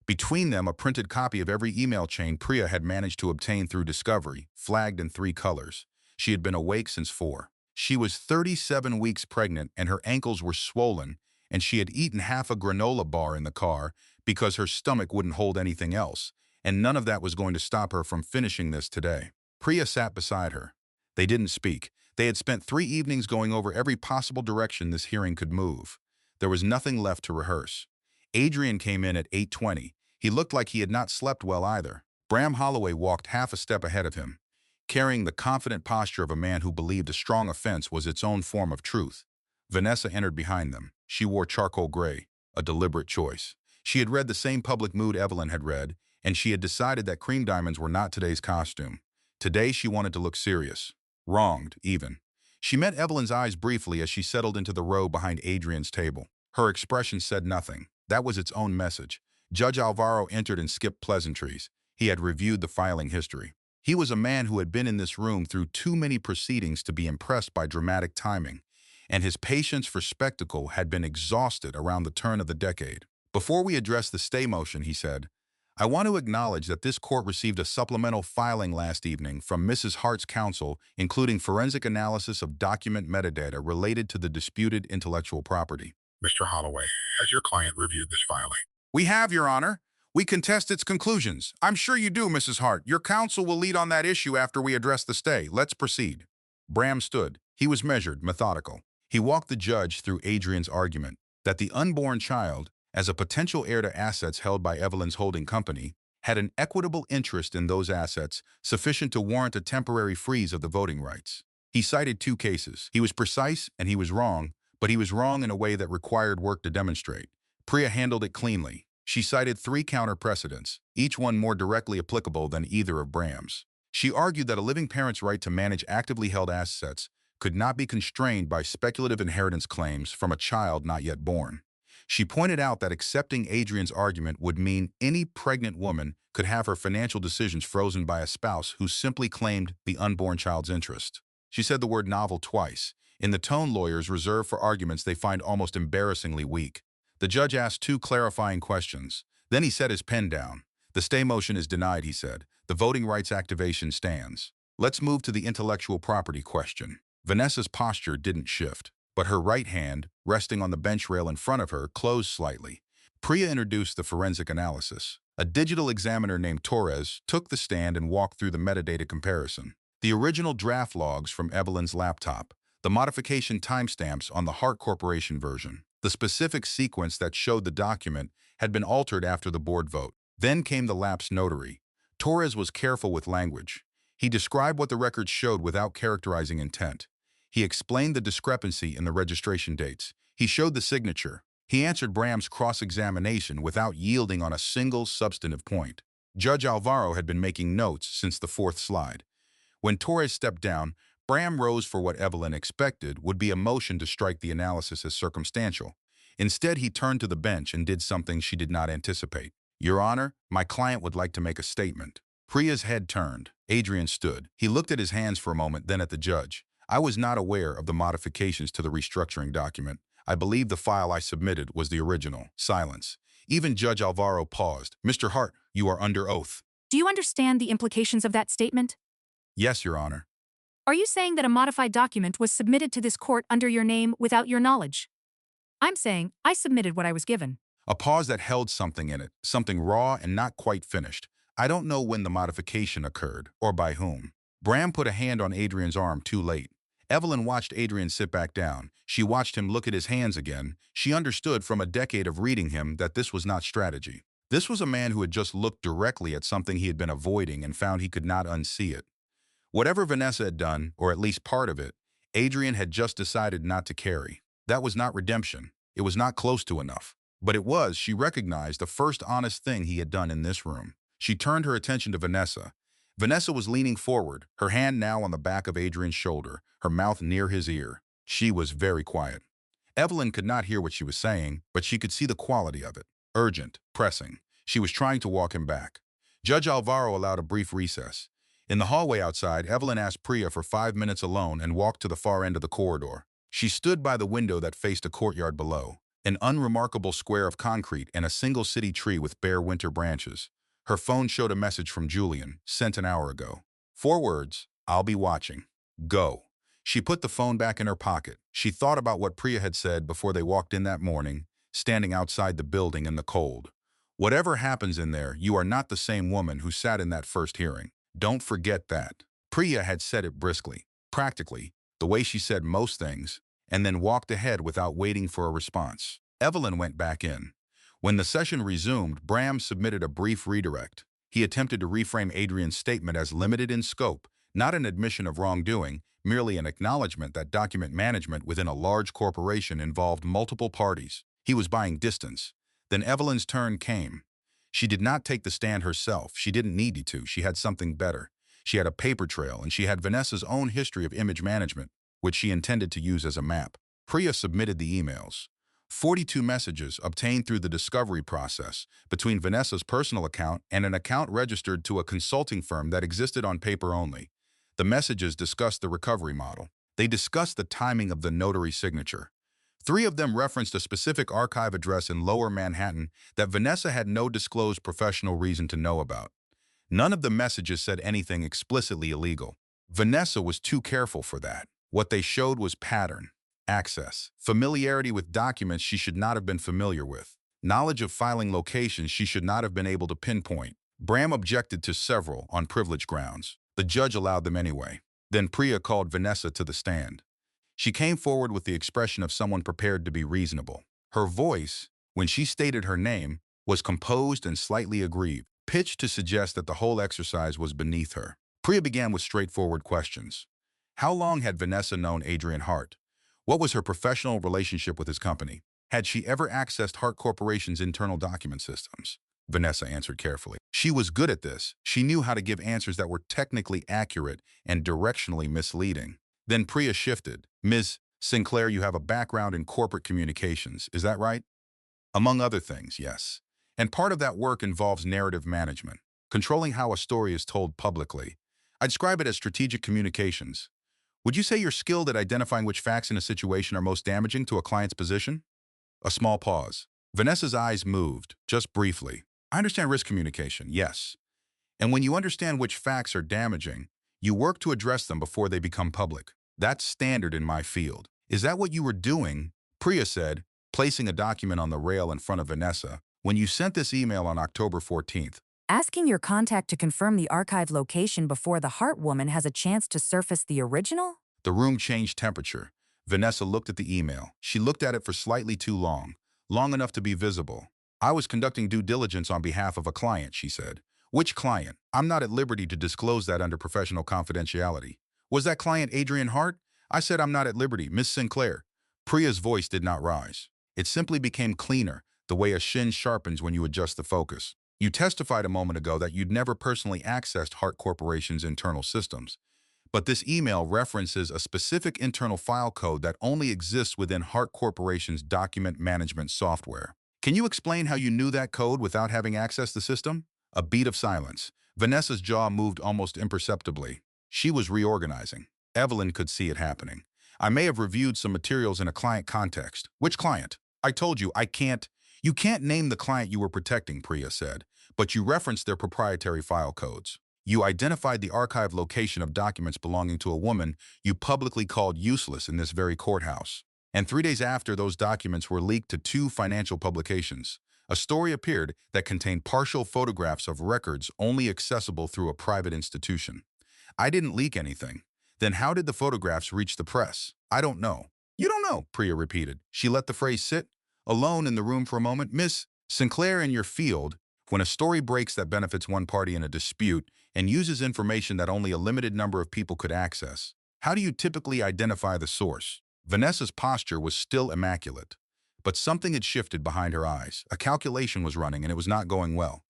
Between them, a printed copy of every email chain Priya had managed to obtain through discovery, flagged in 3 colors. She had been awake since 4. She was 37 weeks pregnant and her ankles were swollen, and she had eaten half a granola bar in the car because her stomach wouldn't hold anything else, and none of that was going to stop her from finishing this today. Priya sat beside her. They didn't speak. They had spent 3 evenings going over every possible direction this hearing could move. There was nothing left to rehearse. Adrian came in at 8:20. He looked like he had not slept well either. Bram Holloway walked half a step ahead of him, carrying the confident posture of a man who believed a strong offense was its own form of truth. Vanessa entered behind them. She wore charcoal gray, a deliberate choice. She had read the same public mood Evelyn had read, and she had decided that cream diamonds were not today's costume. Today she wanted to look serious. Wronged, even. She met Evelyn's eyes briefly as she settled into the row behind Adrian's table. Her expression said nothing. That was its own message. Judge Alvaro entered and skipped pleasantries. He had reviewed the filing history. He was a man who had been in this room through too many proceedings to be impressed by dramatic timing, and his patience for spectacle had been exhausted around the turn of the decade. Before we address the stay motion, he said, I want to acknowledge that this court received a supplemental filing last evening from Mrs. Hart's counsel, including forensic analysis of document metadata related to the disputed intellectual property. Mr. Holloway, has your client reviewed this filing? We have, Your Honor. We contest its conclusions. I'm sure you do, Mrs. Hart. Your counsel will lead on that issue after we address the stay. Let's proceed. Bram stood. He was measured, methodical. He walked the judge through Adrian's argument that the unborn child, as a potential heir to assets held by Evelyn's holding company, had an equitable interest in those assets sufficient to warrant a temporary freeze of the voting rights. He cited two cases. He was precise and he was wrong, but he was wrong in a way that required work to demonstrate. Priya handled it cleanly. She cited three counter precedents, each one more directly applicable than either of Bram's. She argued that a living parent's right to manage actively held assets could not be constrained by speculative inheritance claims from a child not yet born. She pointed out that accepting Adrian's argument would mean any pregnant woman could have her financial decisions frozen by a spouse who simply claimed the unborn child's interest. She said the word novel twice, in the tone lawyers reserve for arguments they find almost embarrassingly weak. The judge asked two clarifying questions. Then he set his pen down. The stay motion is denied, he said. The voting rights activation stands. Let's move to the intellectual property question. Vanessa's posture didn't shift, but her right hand, resting on the bench rail in front of her, closed slightly. Priya introduced the forensic analysis. A digital examiner named Torres took the stand and walked through the metadata comparison. The original draft logs from Evelyn's laptop, the modification timestamps on the Hart Corporation version, the specific sequence that showed the document had been altered after the board vote. Then came the lapsed notary. Torres was careful with language. He described what the records showed without characterizing intent. He explained the discrepancy in the registration dates. He showed the signature. He answered Bram's cross-examination without yielding on a single substantive point. Judge Alvaro had been making notes since the fourth slide. When Torres stepped down, Bram rose for what Evelyn expected would be a motion to strike the analysis as circumstantial. Instead, he turned to the bench and did something she did not anticipate. Your Honor, my client would like to make a statement. Priya's head turned. Adrian stood. He looked at his hands for a moment, then at the judge. I was not aware of the modifications to the restructuring document. I believe the file I submitted was the original. Silence. Even Judge Alvaro paused. Mr. Hart, you are under oath. Do you understand the implications of that statement? Yes, Your Honor. Are you saying that a modified document was submitted to this court under your name without your knowledge? I'm saying I submitted what I was given. A pause that held something in it, something raw and not quite finished. I don't know when the modification occurred, or by whom. Bram put a hand on Adrian's arm too late. Evelyn watched Adrian sit back down. She watched him look at his hands again. She understood from a decade of reading him that this was not strategy. This was a man who had just looked directly at something he had been avoiding and found he could not unsee it. Whatever Vanessa had done, or at least part of it, Adrian had just decided not to carry. That was not redemption. It was not close to enough. But it was, she recognized, the first honest thing he had done in this room. She turned her attention to Vanessa. Vanessa was leaning forward, her hand now on the back of Adrian's shoulder, her mouth near his ear. She was very quiet. Evelyn could not hear what she was saying, but she could see the quality of it. Urgent, pressing. She was trying to walk him back. Judge Alvaro allowed a brief recess. In the hallway outside, Evelyn asked Priya for 5 minutes alone and walked to the far end of the corridor. She stood by the window that faced a courtyard below, an unremarkable square of concrete and a single city tree with bare winter branches. Her phone showed a message from Julian, sent an hour ago. 4 words, I'll be watching. Go. She put the phone back in her pocket. She thought about what Priya had said before they walked in that morning, standing outside the building in the cold. Whatever happens in there, you are not the same woman who sat in that first hearing. Don't forget that. Priya had said it briskly, practically, the way she said most things, and then walked ahead without waiting for a response. Evelyn went back in. When the session resumed, Bram submitted a brief redirect. He attempted to reframe Adrian's statement as limited in scope, not an admission of wrongdoing, merely an acknowledgement that document management within a large corporation involved multiple parties. He was buying distance. Then Evelyn's turn came. She did not take the stand herself. She didn't need to. She had something better. She had a paper trail, and she had Vanessa's own history of image management, which she intended to use as a map. Priya submitted the emails. 42 messages obtained through the discovery process between Vanessa's personal account and an account registered to a consulting firm that existed on paper only. The messages discussed the recovery model. They discussed the timing of the notary signature. 3 of them referenced a specific archive address in Lower Manhattan that Vanessa had no disclosed professional reason to know about. None of the messages said anything explicitly illegal. Vanessa was too careful for that. What they showed was pattern, access, familiarity with documents she should not have been familiar with, knowledge of filing locations she should not have been able to pinpoint. Bram objected to several on privilege grounds. The judge allowed them anyway. Then Priya called Vanessa to the stand. She came forward with the expression of someone prepared to be reasonable. Her voice, when she stated her name, was composed and slightly aggrieved, pitched to suggest that the whole exercise was beneath her. Priya began with straightforward questions. How long had Vanessa known Adrian Hart? What was her professional relationship with his company? Had she ever accessed Hart Corporation's internal document systems? Vanessa answered carefully. She was good at this. She knew how to give answers that were technically accurate and directionally misleading. Then Priya shifted. Ms. Sinclair, you have a background in corporate communications, is that right? Among other things, yes. And part of that work involves narrative management, controlling how a story is told publicly. I describe it as strategic communications. Would you say you're skilled at identifying which facts in a situation are most damaging to a client's position? A small pause. Vanessa's eyes moved, just briefly. I understand risk communication, yes. And when you understand which facts are damaging, you work to address them before they become public. That's standard in my field. Is that what you were doing? Priya said, placing a document on the rail in front of Vanessa, when you sent this email on October 14th. Asking your contact to confirm the archive location before the Hart woman has a chance to surface the original? The room changed temperature. Vanessa looked at the email. She looked at it for slightly too long, long enough to be visible. I was conducting due diligence on behalf of a client, she said. Which client? I'm not at liberty to disclose that under professional confidentiality. Was that client Adrian Hart? I said I'm not at liberty, Miss Sinclair. Priya's voice did not rise. It simply became cleaner, the way a shin sharpens when you adjust the focus. You testified a moment ago that you'd never personally accessed Hart Corporation's internal systems. But this email references a specific internal file code that only exists within Hart Corporation's document management software. Can you explain how you knew that code without having accessed the system? A beat of silence. Vanessa's jaw moved almost imperceptibly. She was reorganizing. Evelyn could see it happening. I may have reviewed some materials in a client context. Which client? I told you, I can't. You can't name the client you were protecting, Priya said, but you referenced their proprietary file codes. You identified the archive location of documents belonging to a woman you publicly called useless in this very courthouse. And 3 days after, those documents were leaked to 2 financial publications. A story appeared that contained partial photographs of records only accessible through a private institution. I didn't leak anything. Then how did the photographs reach the press? I don't know. You don't know, Priya repeated. She let the phrase sit, alone in the room for a moment. Miss Sinclair, in your field, when a story breaks that benefits one party in a dispute and uses information that only a limited number of people could access, how do you typically identify the source? Vanessa's posture was still immaculate, but something had shifted behind her eyes. A calculation was running and it was not going well.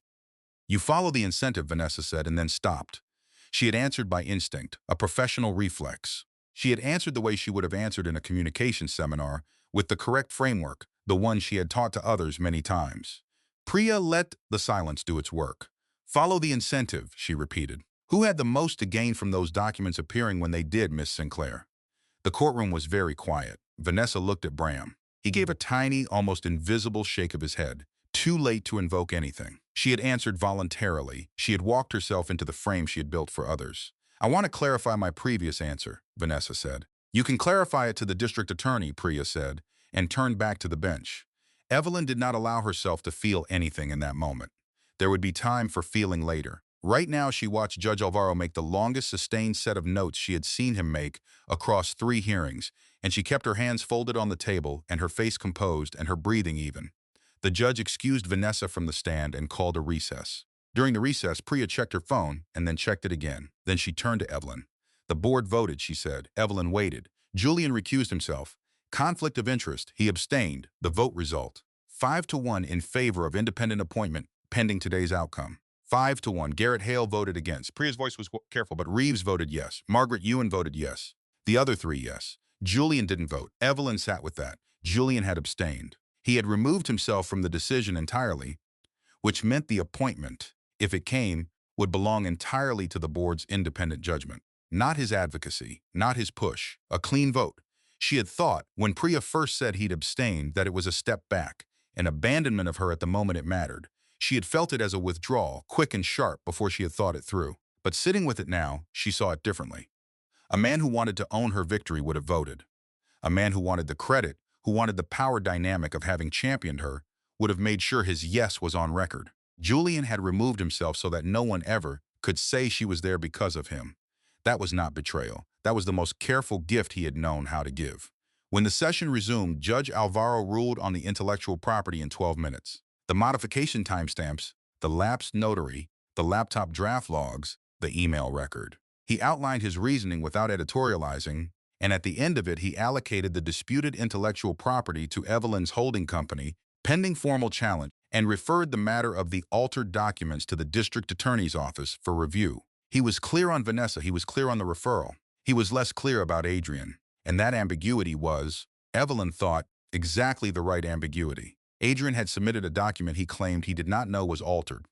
You follow the incentive, Vanessa said, and then stopped. She had answered by instinct, a professional reflex. She had answered the way she would have answered in a communication seminar, with the correct framework, the one she had taught to others many times. Priya let the silence do its work. Follow the incentive, she repeated. Who had the most to gain from those documents appearing when they did, Miss Sinclair? The courtroom was very quiet. Vanessa looked at Bram. He gave a tiny, almost invisible shake of his head. Too late to invoke anything. She had answered voluntarily. She had walked herself into the frame she had built for others. I want to clarify my previous answer, Vanessa said. You can clarify it to the district attorney, Priya said, and turned back to the bench. Evelyn did not allow herself to feel anything in that moment. There would be time for feeling later. Right now, she watched Judge Alvaro make the longest sustained set of notes she had seen him make across 3 hearings, and she kept her hands folded on the table and her face composed and her breathing even. The judge excused Vanessa from the stand and called a recess. During the recess, Priya checked her phone and then checked it again. Then she turned to Evelyn. The board voted, she said. Evelyn waited. Julian recused himself. Conflict of interest. He abstained. The vote result. 5-1 in favor of independent appointment pending today's outcome. 5-1. Garrett Hale voted against. Priya's voice was careful, but Reeves voted yes. Margaret Ewan voted yes. The other 3 yes. Julian didn't vote. Evelyn sat with that. Julian had abstained. He had removed himself from the decision entirely, which meant the appointment, if it came, would belong entirely to the board's independent judgment. Not his advocacy, not his push. A clean vote. She had thought, when Priya first said he'd abstained, that it was a step back, an abandonment of her at the moment it mattered. She had felt it as a withdrawal, quick and sharp, before she had thought it through. But sitting with it now, she saw it differently. A man who wanted to own her victory would have voted. A man who wanted the credit, who wanted the power dynamic of having championed her, would have made sure his yes was on record. Julian had removed himself so that no one ever could say she was there because of him. That was not betrayal. That was the most careful gift he had known how to give. When the session resumed, Judge Alvaro ruled on the intellectual property in 12 minutes. The modification timestamps, the lapsed notary, the laptop draft logs, the email record. He outlined his reasoning without editorializing, and at the end of it he allocated the disputed intellectual property to Evelyn's holding company, pending formal challenge, and referred the matter of the altered documents to the district attorney's office for review. He was clear on Vanessa, he was clear on the referral. He was less clear about Adrian, and that ambiguity was, Evelyn thought, exactly the right ambiguity. Adrian had submitted a document he claimed he did not know was altered.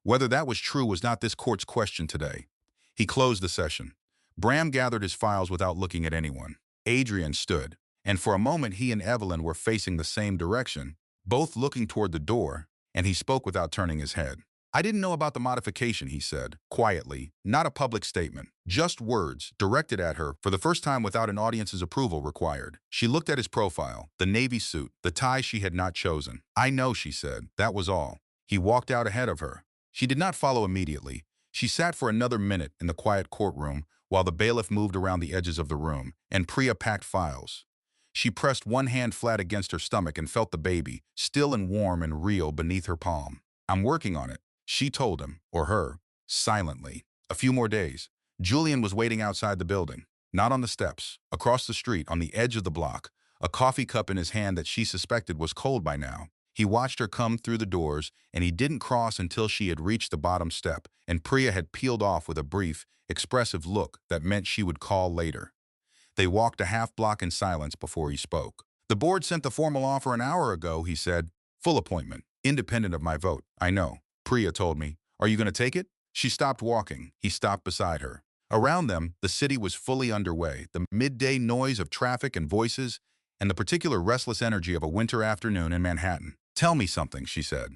Whether that was true was not this court's question today. He closed the session. Bram gathered his files without looking at anyone. Adrian stood, and for a moment he and Evelyn were facing the same direction, both looking toward the door, and he spoke without turning his head. I didn't know about the modification, he said, quietly, not a public statement, just words directed at her for the first time without an audience's approval required. She looked at his profile, the navy suit, the tie she had not chosen. I know, she said, that was all. He walked out ahead of her. She did not follow immediately. She sat for another minute in the quiet courtroom while the bailiff moved around the edges of the room, and Priya packed files. She pressed one hand flat against her stomach and felt the baby, still and warm and real, beneath her palm. I'm working on it, she told him, or her, silently. A few more days. Julian was waiting outside the building, not on the steps, across the street, on the edge of the block, a coffee cup in his hand that she suspected was cold by now. He watched her come through the doors, and he didn't cross until she had reached the bottom step, and Priya had peeled off with a brief, expressive look that meant she would call later. They walked a half block in silence before he spoke. The board sent the formal offer an hour ago, he said. Full appointment, independent of my vote. I know. Priya told me. Are you going to take it? She stopped walking. He stopped beside her. Around them, the city was fully underway, the midday noise of traffic and voices, and the particular restless energy of a winter afternoon in Manhattan. Tell me something, she said.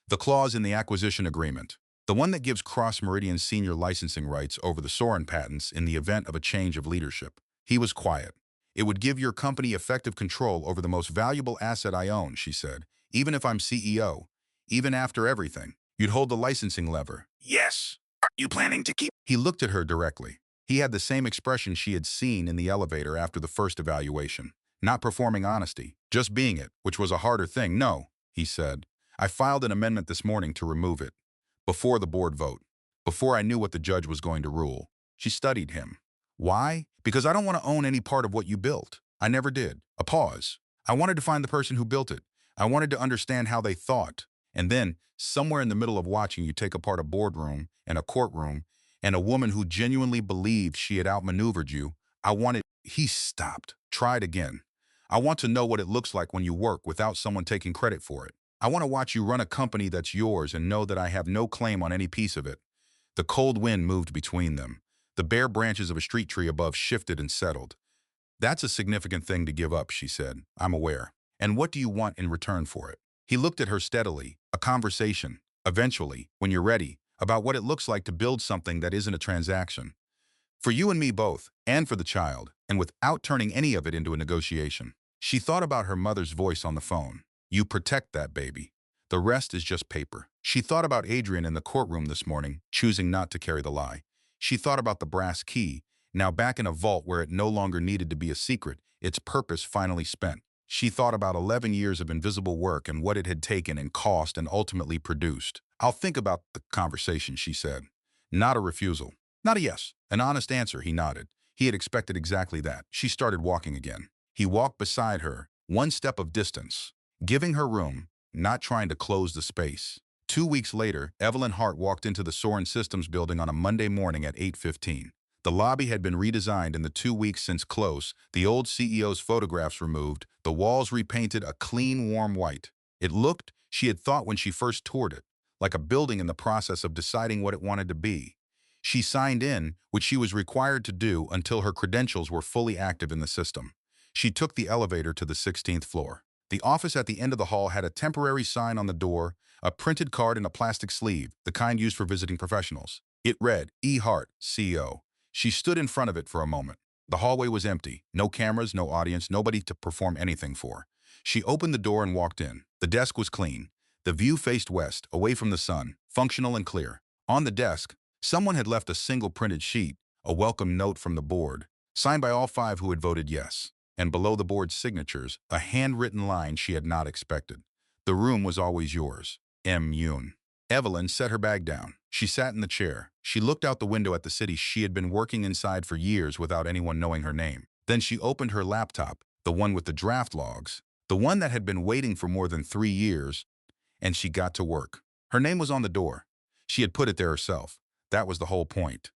The clause in the acquisition agreement, the one that gives Cross Meridian senior licensing rights over the Soren patents in the event of a change of leadership. He was quiet. It would give your company effective control over the most valuable asset I own, she said. Even if I'm CEO, even after everything, you'd hold the licensing lever. Yes. Are you planning to keep? He looked at her directly. He had the same expression she had seen in the elevator after the first evaluation. Not performing honesty, just being it, which was a harder thing. No, he said. I filed an amendment this morning to remove it. Before the board vote. Before I knew what the judge was going to rule. She studied him. Why? Because I don't want to own any part of what you built. I never did. A pause. I wanted to find the person who built it. I wanted to understand how they thought. And then, somewhere in the middle of watching you take apart a boardroom and a courtroom and a woman who genuinely believed she had outmaneuvered you, I wanted... He stopped. Tried again. I want to know what it looks like when you work without someone taking credit for it. I want to watch you run a company that's yours and know that I have no claim on any piece of it. The cold wind moved between them. The bare branches of a street tree above shifted and settled. That's a significant thing to give up, she said. I'm aware. And what do you want in return for it? He looked at her steadily. A conversation. Eventually, when you're ready, about what it looks like to build something that isn't a transaction. For you and me both, and for the child, and without turning any of it into a negotiation. She thought about her mother's voice on the phone. You protect that baby. The rest is just paper. She thought about Adrian in the courtroom this morning, choosing not to carry the lie. She thought about the brass key, now back in a vault where it no longer needed to be a secret, its purpose finally spent. She thought about 11 years of invisible work and what it had taken and cost and ultimately produced. I'll think about the conversation, she said. Not a refusal. Not a yes. An honest answer, he nodded. He had expected exactly that. She started walking again. He walked beside her, one step of distance, giving her room, not trying to close the space. 2 weeks later, Evelyn Hart walked into the Soren Systems building on a Monday morning at 8:15. The lobby had been redesigned in the 2 weeks since close, the old CEO's photographs removed, the walls repainted a clean, warm white. It looked, she had thought when she first toured it, like a building in the process of deciding what it wanted to be. She signed in, which she was required to do until her credentials were fully active in the system. She took the elevator to the 16th floor. The office at the end of the hall had a temporary sign on the door, a printed card in a plastic sleeve, the kind used for visiting professionals. It read, E. Hart, CEO. She stood in front of it for a moment. The hallway was empty. No cameras, no audience, nobody to perform anything for. She opened the door and walked in. The desk was clean. The view faced west, away from the sun, functional and clear. On the desk, someone had left a single printed sheet, a welcome note from the board, signed by all 5 who had voted yes. And below the board's signatures, a handwritten line she had not expected. The room was always yours. M. Yoon. Evelyn set her bag down. She sat in the chair. She looked out the window at the city she had been working inside for years without anyone knowing her name. Then she opened her laptop, the one with the draft logs, the one that had been waiting for more than 3 years, and she got to work. Her name was on the door. She had put it there herself. That was the whole point.